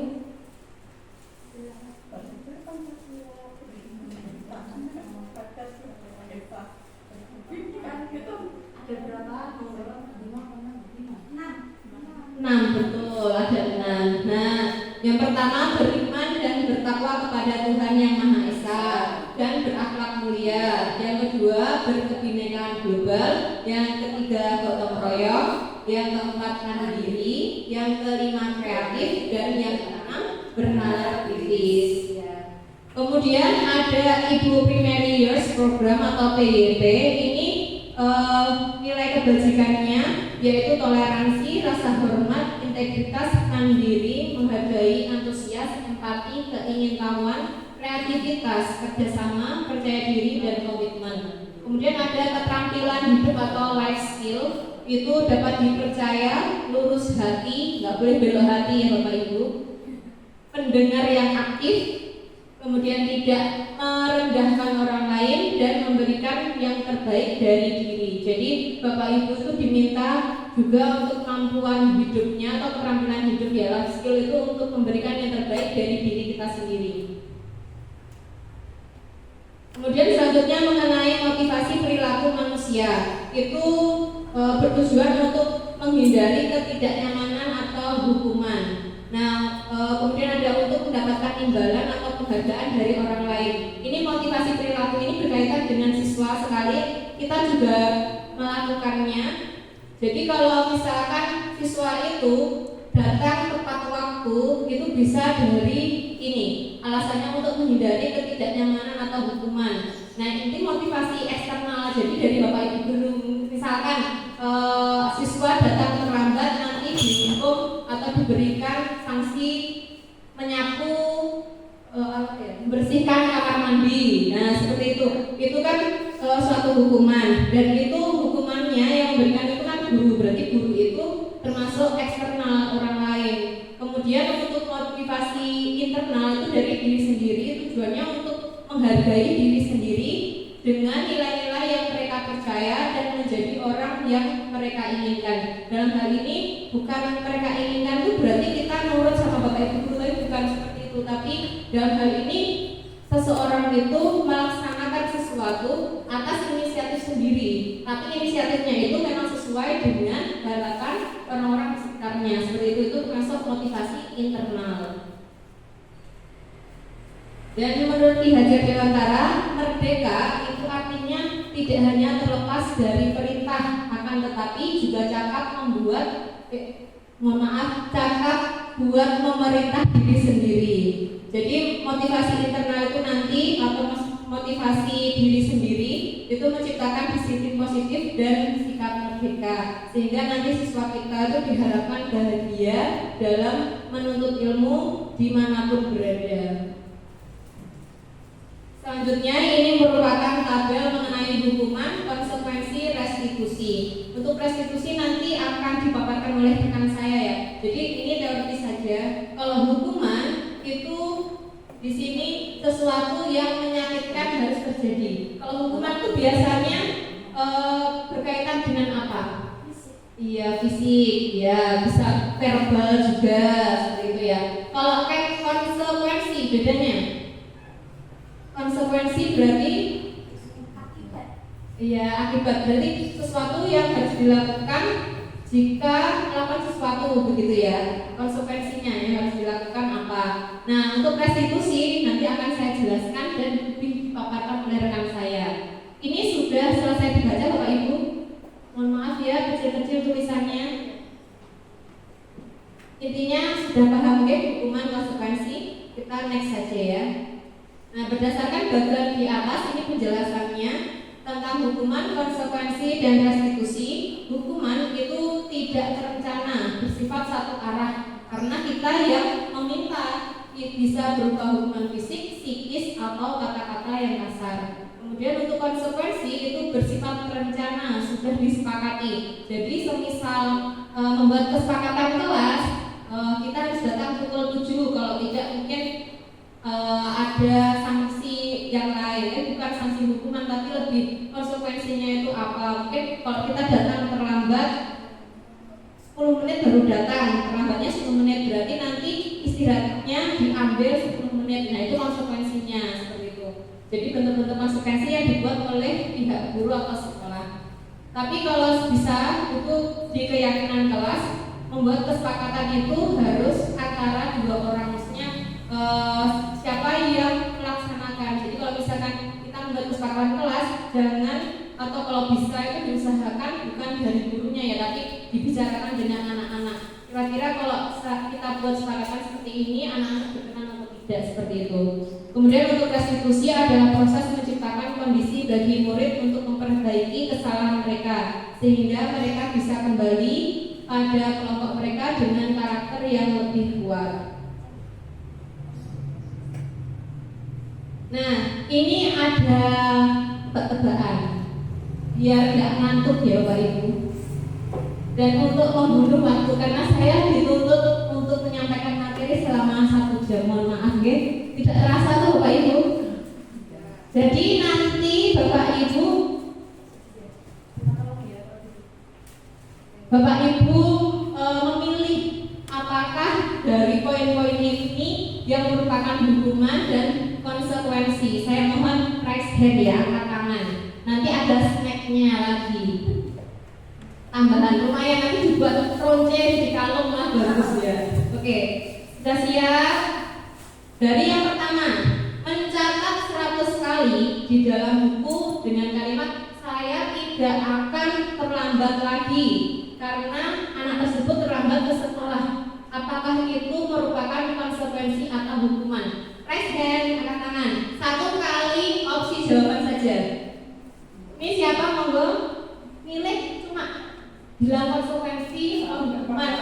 Ada berapa? 6, betul, ada 6. Nah, yang pertama beriman dan bertakwa kepada Tuhan Yang Maha Esa dan berakhlak mulia. Yang kedua berkebinekaan global. Yang ketiga gotong royong. Yang keempat mandiri. Yang kelima kreatif dan yang keenam bernalar kritis. Kemudian ada Ibu Primary Years Program atau PYP. Ini nilai kebajikannya yaitu toleransi, rasa hormat, integritas, mandiri, menghargai, antusias, empati, keingintahuan, kreativitas, kerjasama, percaya diri, dan komitmen. Kemudian ada keterampilan hidup atau life skill, itu dapat dipercaya, lurus hati, nggak boleh belok hati ya Bapak Ibu, pendengar yang aktif, kemudian tidak merendahkan orang lain dan memberikan yang terbaik dari diri. Jadi Bapak Ibu itu diminta juga untuk kemampuan hidupnya atau keterampilan hidup ya, life skill itu untuk memberikan yang terbaik dari diri kita sendiri. Kemudian selanjutnya mengenai motivasi perilaku manusia, itu bertujuan untuk menghindari ketidaknyamanan atau hukuman. Nah, kemudian ada untuk mendapatkan imbalan atau penghargaan dari orang lain. Ini motivasi perilaku ini berkaitan dengan siswa sekali, kita juga melakukannya. Jadi kalau misalkan siswa itu datang tepat waktu, itu bisa dari ini, alasannya untuk menghindari ketidaknyamanan atau hukuman. Nah, ini motivasi eksternal. Jadi dari Bapak Ibu guru, misalkan siswa datang terlambat, nanti dihukum atau diberikan sanksi menyapu, membersihkan kamar mandi. Nah, seperti itu. Itu kan suatu hukuman, dan itu hukumannya yang memberikan itu kan guru. Berarti guru itu termasuk eksternal orang lain. Kemudian untuk motivasi internal itu dari diri sendiri, tujuannya untuk menghargai diri sendiri dengan nilai-nilai yang mereka percaya dan menjadi orang yang mereka inginkan. Dalam hal ini bukan mereka inginkan itu berarti kita nurut sama Bapak Ibu guru, tapi bukan seperti itu. Tapi dalam hal ini seseorang itu melaksanakan sesuatu atas inisiatif sendiri, tapi inisiatifnya itu memang sesuai dengan harapan orang-orang di sekitarnya. Seperti itu termasuk motivasi internal. Dan menurut Ki Hajar Dewantara, merdeka itu artinya tidak hanya terlepas dari perintah, akan tetapi juga cakap buat memerintah diri sendiri. Jadi motivasi internal itu nanti atau motivasi diri sendiri itu menciptakan disiplin positif dan sikap merdeka, sehingga nanti siswa kita itu diharapkan bahagia dalam menuntut ilmu dimanapun berada. Selanjutnya ini merupakan tabel mengenai hukuman, konsekuensi, restitusi. Untuk restitusi nanti akan dipaparkan oleh rekan saya ya. Jadi ini teoritis saja. Kalau hukuman itu di sini sesuatu yang menyakitkan harus terjadi. Kalau hukuman itu biasanya berkaitan dengan apa? Iya, fisik, ya bisa verbal juga seperti itu ya. Kalau konsekuensi bedanya? Konsekuensi berarti iya, akibat berarti sesuatu yang harus dilakukan jika melakukan sesuatu, begitu ya. Konsekuensinya yang harus dilakukan apa. Nah, untuk restitusi nanti akan saya jelaskan dan lebih dipaparkan oleh rekan saya. Ini sudah selesai dibaca Bapak Ibu? Mohon maaf ya, kecil-kecil tulisannya. Intinya sudah paham ya hukuman konsekuensi. Kita next saja ya. Nah, berdasarkan bagian di atas ini penjelasannya tentang hukuman, konsekuensi, dan restitusi. Hukuman itu tidak terencana, bersifat satu arah, karena kita yang meminta, bisa berupa hukuman fisik, psikis, atau kata-kata yang kasar. Kemudian untuk konsekuensi itu bersifat terencana, sudah disepakati. Jadi semisal membuat kesepakatan kelas, kita harus datang pukul 7, kalau tidak mungkin ada sanksi yang lain, bukan sanksi hukuman tapi lebih konsekuensinya itu apa. Mungkin kalau kita datang terlambat 10 menit baru datang, terlambatnya 10 menit, berarti nanti istirahatnya diambil 10 menit. Nah, itu konsekuensinya seperti itu. Jadi bentuk-bentuk konsekuensi yang dibuat oleh pihak guru atau sekolah. Tapi kalau bisa itu di keyakinan kelas, membuat kesepakatan itu harus antara dua orang, maksudnya siapa yang melaksanakan. Jadi kalau misalkan kita membuat kesepakatan kelas, jangan, atau kalau bisa itu diusahakan bukan dari gurunya ya, tapi dibicarakan dengan anak-anak. Kira-kira kalau kita buat kesepakatan seperti ini, anak-anak berkenan atau tidak, seperti itu. Kemudian untuk restitusi adalah proses menciptakan kondisi bagi murid untuk memperbaiki kesalahan mereka, sehingga mereka bisa kembali pada kelompok mereka dengan karakter yang lebih kuat. Nah, ini ada tebak-tebakan biar nggak ngantuk ya Bapak Ibu. Dan untuk membunuh waktu, karena saya dituntut untuk menyampaikan materi selama 1 jam, mohon maaf ya, tidak terasa tuh Bapak Ibu. Jadi nanti Bapak Ibu memilih apakah dari poin-poin ini yang merupakan hukuman dan konsekuensi. Saya mohon raise hand ya, angkat tangan. Nanti ada snacknya lagi. Tambahan lumayan, nanti dibuat ronce di kalung lah, bagus ya. Oke, sudah siap? Dari yang pertama, mencatat 100 kali di dalam buku dengan kalimat saya tidak akan terlambat lagi karena anak tersebut terlambat ke sekolah. Apakah itu merupakan konsekuensi atau hukuman? Raise hand, angkat tangan. 1 kali opsi jawaban saja. Ini siapa monggo? Milih cuma bilang konsekuensi atau hukuman.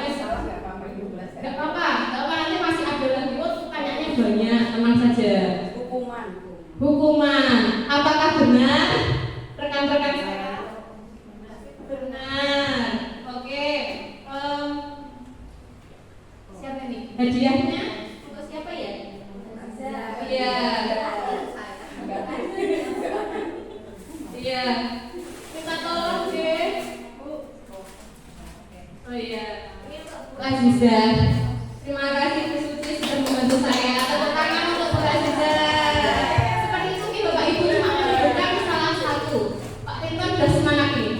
Gak apa-apa, nanti masih ada lagi. Tanyanya banyak, tenang saja. Hukuman. Apakah benar? Rekan-rekan saya? Benar. Oke. Siapa nih? Hadiahnya untuk siapa ya? Iya. Iya. Minta tolong deh. Oh iya. Bu Aziza. Terima kasih Bu Suci sudah membantu saya. Tepuk tangan untuk Bu Aziza. Seperti itu nih Bapak Ibu, cuma menunjukkan salah satu. Pak Ridwan sudah semangat nih.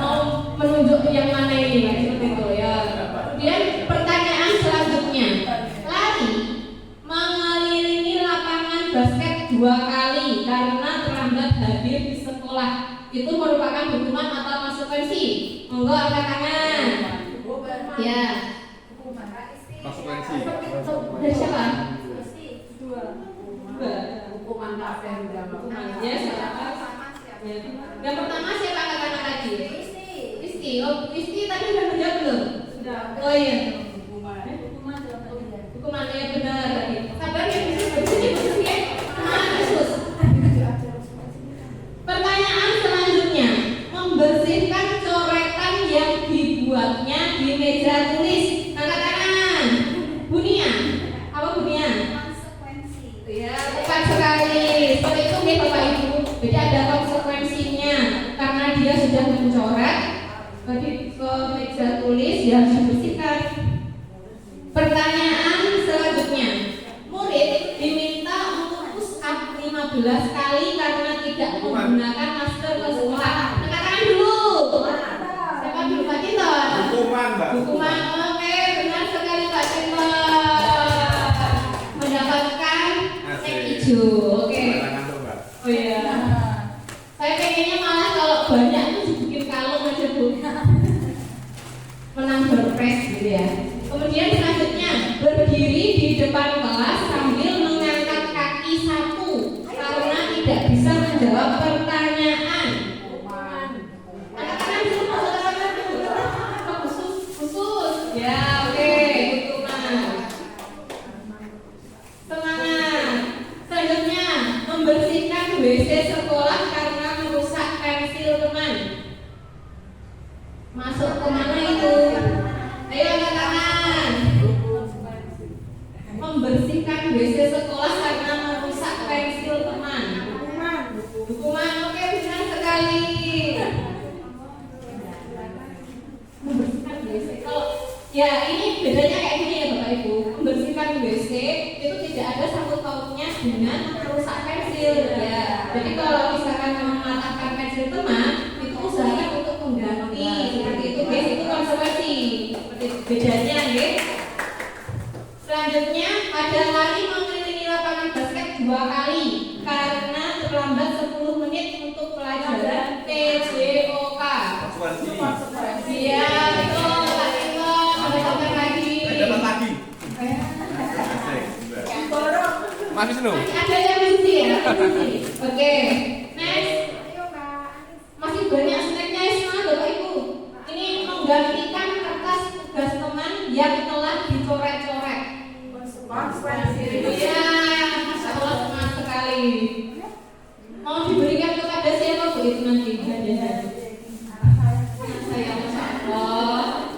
Mau menunjuk yang mana ini? Seperti itu ya. Kemudian pertanyaan selanjutnya. Lari mengelilingi lapangan basket 2 kali karena terlambat hadir di sekolah. Itu merupakan hukuman atau konsekuensi? Monggo angkat tangan. Ya. Konsekuensi. Dari siapa? 2. Hukuman kafir Ya, siapa? Ya. Yang pertama siapa angkat tangan tadi? Rizky. Oh, Rizky tadi udah menjawab belum? Sudah. Oh iya. Hukuman ya benar tadi. Sabar ya, Rizky ya. Yesus. Pertanyaan selanjutnya, membersihkan coretan yang dibuatnya di meja tulis. Angkat tangan. Bunia. Apa Bunia? Ya, tepat sekali. Seperti itu nih Bapak Ibu. Jadi ada konsekuensinya karena dia sudah mencoret ke meja tulis, ya harus dibersihkan. kali karena tidak menggunakan masker ke sekolah. Angkat tangan dulu. Siapa dulu Pak Cinton? Hukuman, Mbak. Hukuman, oke, benar sekali Pak Cinton. Mendapatkan tag hijau, oke. Tangan tuh, Mbak. Oh iya. Saya pengennya malah kalau banyak tuh dibikin kalung aja Bu. Menang berpres gitu ya. Kemudian selanjutnya berdiri di depan kelas sambil mengangkat kaki satu karena tidak bisa menjawab pertanyaan. Angkat tangan dulu, angkat tangan dulu. Oh, khusus. Ya, oke, hukuman. Semangat. Selanjutnya membersihkan WC sekolah karena merusak pensil teman. Masuk kemana itu? Ayo angkat tangan. Membersihkan WC sekolah karena merusak pensil teman. Hukuman, oke, benar sekali. Membersihkan WC. Kalau ya ini bedanya kayak gini ya Bapak Ibu. Membersihkan WC itu tidak ada sangkut pautnya dengan merusak pensil ya. Jadi kalau misalkan mematahkan pensil teman, itu usahakan untuk mengganti seperti itu guys, itu konsekuensi. Seperti itu bedanya guys. Selanjutnya ada lari mengelilingi lapangan basket 2 kali karena terlambat 10 menit untuk pelajaran TJOK. Konsekuensi. Iya betul Pak Timon, mendapatkan lagi. Dapat lagi. Asik, Mbak. Masih Snu. Ada yang lucu ya, lucu. Oke, next. Masih banyak snacknya semua Bapak Ibu. Ini menggantikan kertas tugas teman yang telah dicoret-coret. Iya, Masya Allah semangat sekali. Mau diberikan kepada siapa Bu itu nanti hadiahnya? Saya Masya Allah.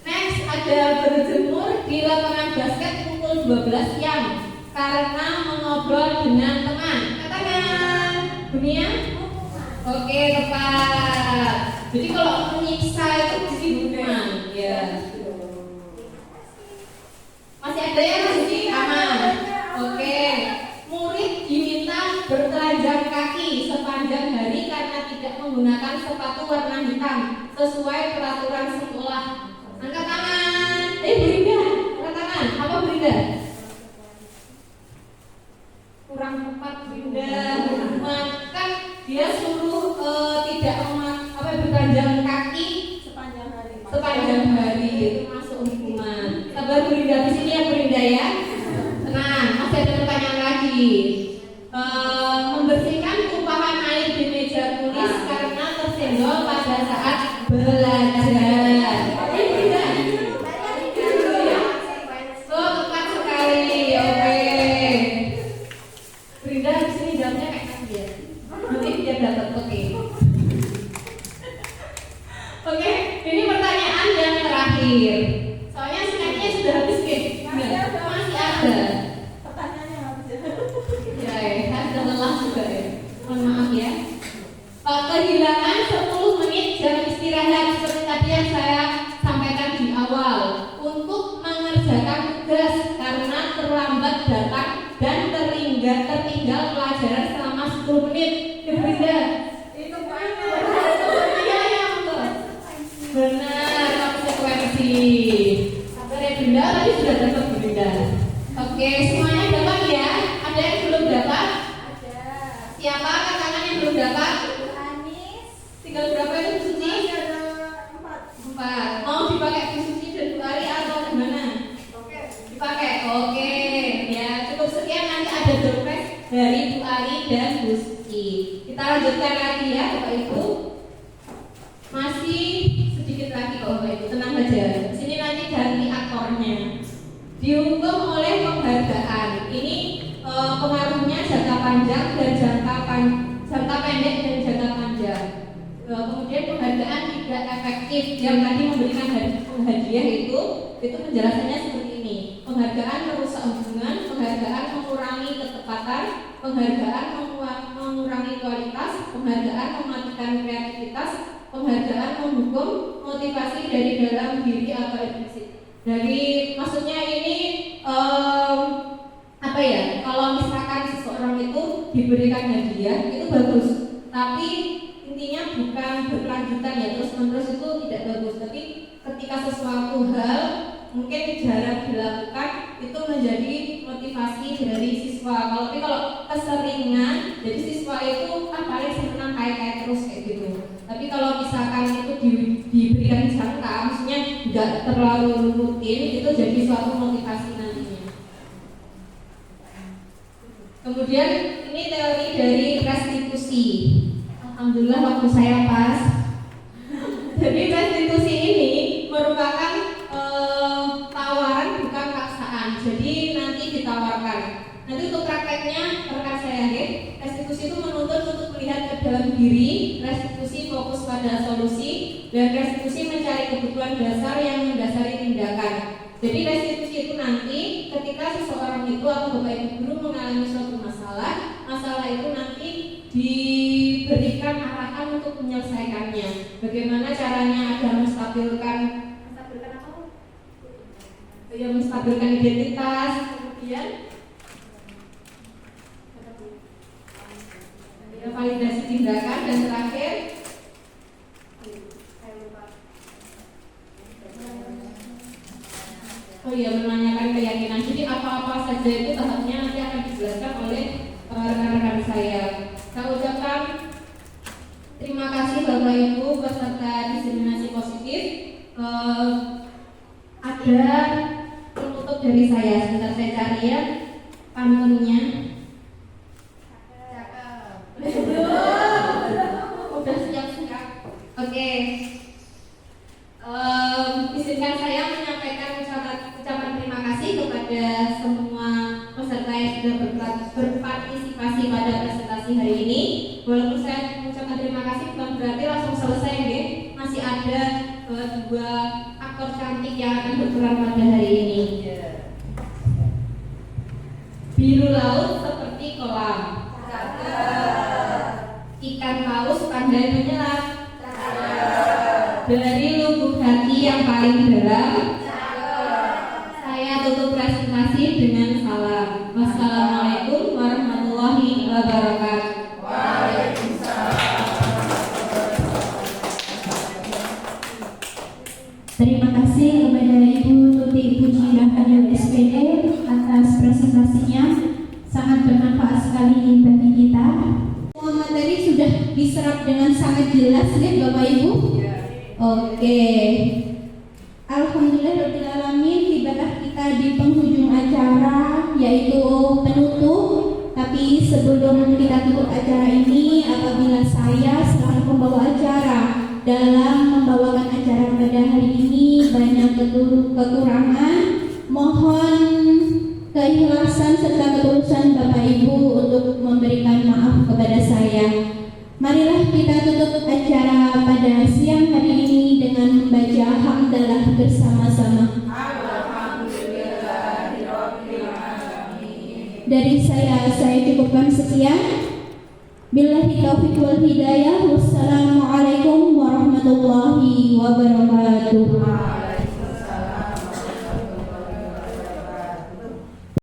Next ada berjemur di lapangan basket pukul 12 siang karena mengobrol dengan teman. Katakan, Bunia? Oke, tepat. Jadi kalau menyiksa itu mesti hukuman, ya. Masih ada yang masih aman. Oke. Murid diminta bertelanjang kaki sepanjang hari karena tidak menggunakan sepatu warna hitam sesuai peraturan sekolah. Angkat tangan. Berinda, angkat tangan. Apa Berinda? Kurang tepat Berinda. Hukuman kan dia suruh tidak bertelanjang kaki sepanjang hari itu masuk hukuman. Sabar Berinda, di sini ya Berinda ya. Tenang, masih ada pertanyaan lagi. Membersihkan tumpahan air di meja tulis karena tersenggol pada saat belajar. Berinda. Oh, tepat sekali. Oke. Berinda di sini jawabnya kayak tadi ya. Nanti dia dapat oke. Oke, ini pertanyaan yang terakhir. Soalnya snacknya sudah habis guys. Masih ada. Pertanyaannya habis ya. Ya, saya sudah lelah juga ya. Mohon maaf ya. Kehilangan 10 menit jam istirahat seperti tadi yang saya sampaikan di awal untuk mengerjakan tugas karena terlambat datang dan tertinggal pelajaran selama 10 menit. Berinda. Itu mana? Iya, betul. Benar, konsekuensi. Sabar ya Bunda, tadi sudah dapat Bunda. Oke, semuanya dapat ya? Ada yang belum dapat? Ada. Siapa katakan yang belum dapat? Anis. Tinggal berapa itu Bu Suci? Ada 4. 4. Mau dipakai Bu Suci dan Bu Ari atau gimana? Oke. Dipakai? Oke. Ya, cukup sekian, nanti ada dompet dari Bu Ari dan Bu Suci. Kita lanjutkan lagi ya Bapak Ibu. Masih sedikit lagi kok Bapak Ibu, tenang aja. Sini nanti ganti aktornya. Dihukum oleh penghargaan. Ini pengaruhnya jangka panjang dan jangka pendek dan jangka panjang. Kemudian penghargaan tidak efektif. Yang tadi memberikan hadiah itu penjelasannya seperti ini. Penghargaan merusak hubungan, penghargaan mengurangi ketepatan, penghargaan mengurangi kualitas, penghargaan mematikan kreativitas, penghargaan menghukum motivasi dari dalam diri atau implisit. Dari maksudnya ini apa ya? Kalau misalkan seseorang itu diberikan hadiah itu bagus, tapi intinya bukan berkelanjutan ya terus-menerus, itu tidak bagus. Tapi ketika sesuatu hal mungkin jarang dilakukan itu menjadi motivasi dari siswa. Tapi kalau keseringan, jadi siswa itu paling senang kayak terus kayak gitu. Tapi kalau misalkan itu diberikan jangka, maksudnya nggak terlalu rutin, itu jadi suatu motivasi nantinya. Kemudian ini teori dari restitusi. Alhamdulillah waktu saya pas. Jadi restitusi ini merupakan tawaran bukan paksaan. Jadi nanti ditawarkan. Nanti untuk prakteknya rekan saya restitusi itu menuntut untuk melihat ke dalam diri, restitusi fokus pada solusi, dan restitusi mencari kebutuhan dasar yang mendasari tindakan. Jadi restitusi itu nanti ketika seseorang itu atau bapak ibu guru mengalami suatu masalah, masalah itu nanti diberikan arahan untuk menyelesaikannya. Bagaimana caranya agar menstabilkan apa? Ya, menstabilkan identitas, kemudian validasi tindakan, dan terakhir menanyakan keyakinan. Jadi apa-apa saja itu tahapnya nanti akan dijelaskan oleh rekan-rekan saya. Saya ucapkan terima kasih Bapak Ibu peserta diseminasi positif. Ada penutup dari saya, sebentar saya cari ya pantunnya. Udah siap-siap. Oke. Izinkan saya menyampaikan ucapan terima kasih kepada semua peserta yang sudah berpartisipasi pada presentasi hari ini. Walaupun saya mengucapkan terima kasih bukan berarti langsung selesai, nggih. Masih ada dua aktor cantik yang akan berperan pada hari ini. Biru laut seperti kolam. Ikan paus pandai menyelam. Dari lubuk hati yang paling dalam. Saya tutup presentasi dengan salam. Wassalamualaikum warahmatullahi wabarakatuh. Terima kasih kepada Ibu Tuti Puji Rahayu SPD atas presentasinya, sangat bermanfaat sekali bagi kita. Semua materi sudah diserap dengan sangat jelas ya Bapak Ibu. Oke. Alhamdulillahirrahmanirrahim, tibalah kita di penghujung acara yaitu penutup. Tapi sebelum kita tutup acara ini, apabila saya selaku pembawa acara dalam membawakan acara pada hari ini banyak kekurangan, mohon keikhlasan serta ketulusan Bapak Ibu untuk memberikan maaf kepada saya. Marilah kita tutup acara pada siang hari ini dengan membaca hamdalah bersama-sama. Dari saya cukupkan sekian. Billahi taufiq wal hidayah. Wassalamualaikum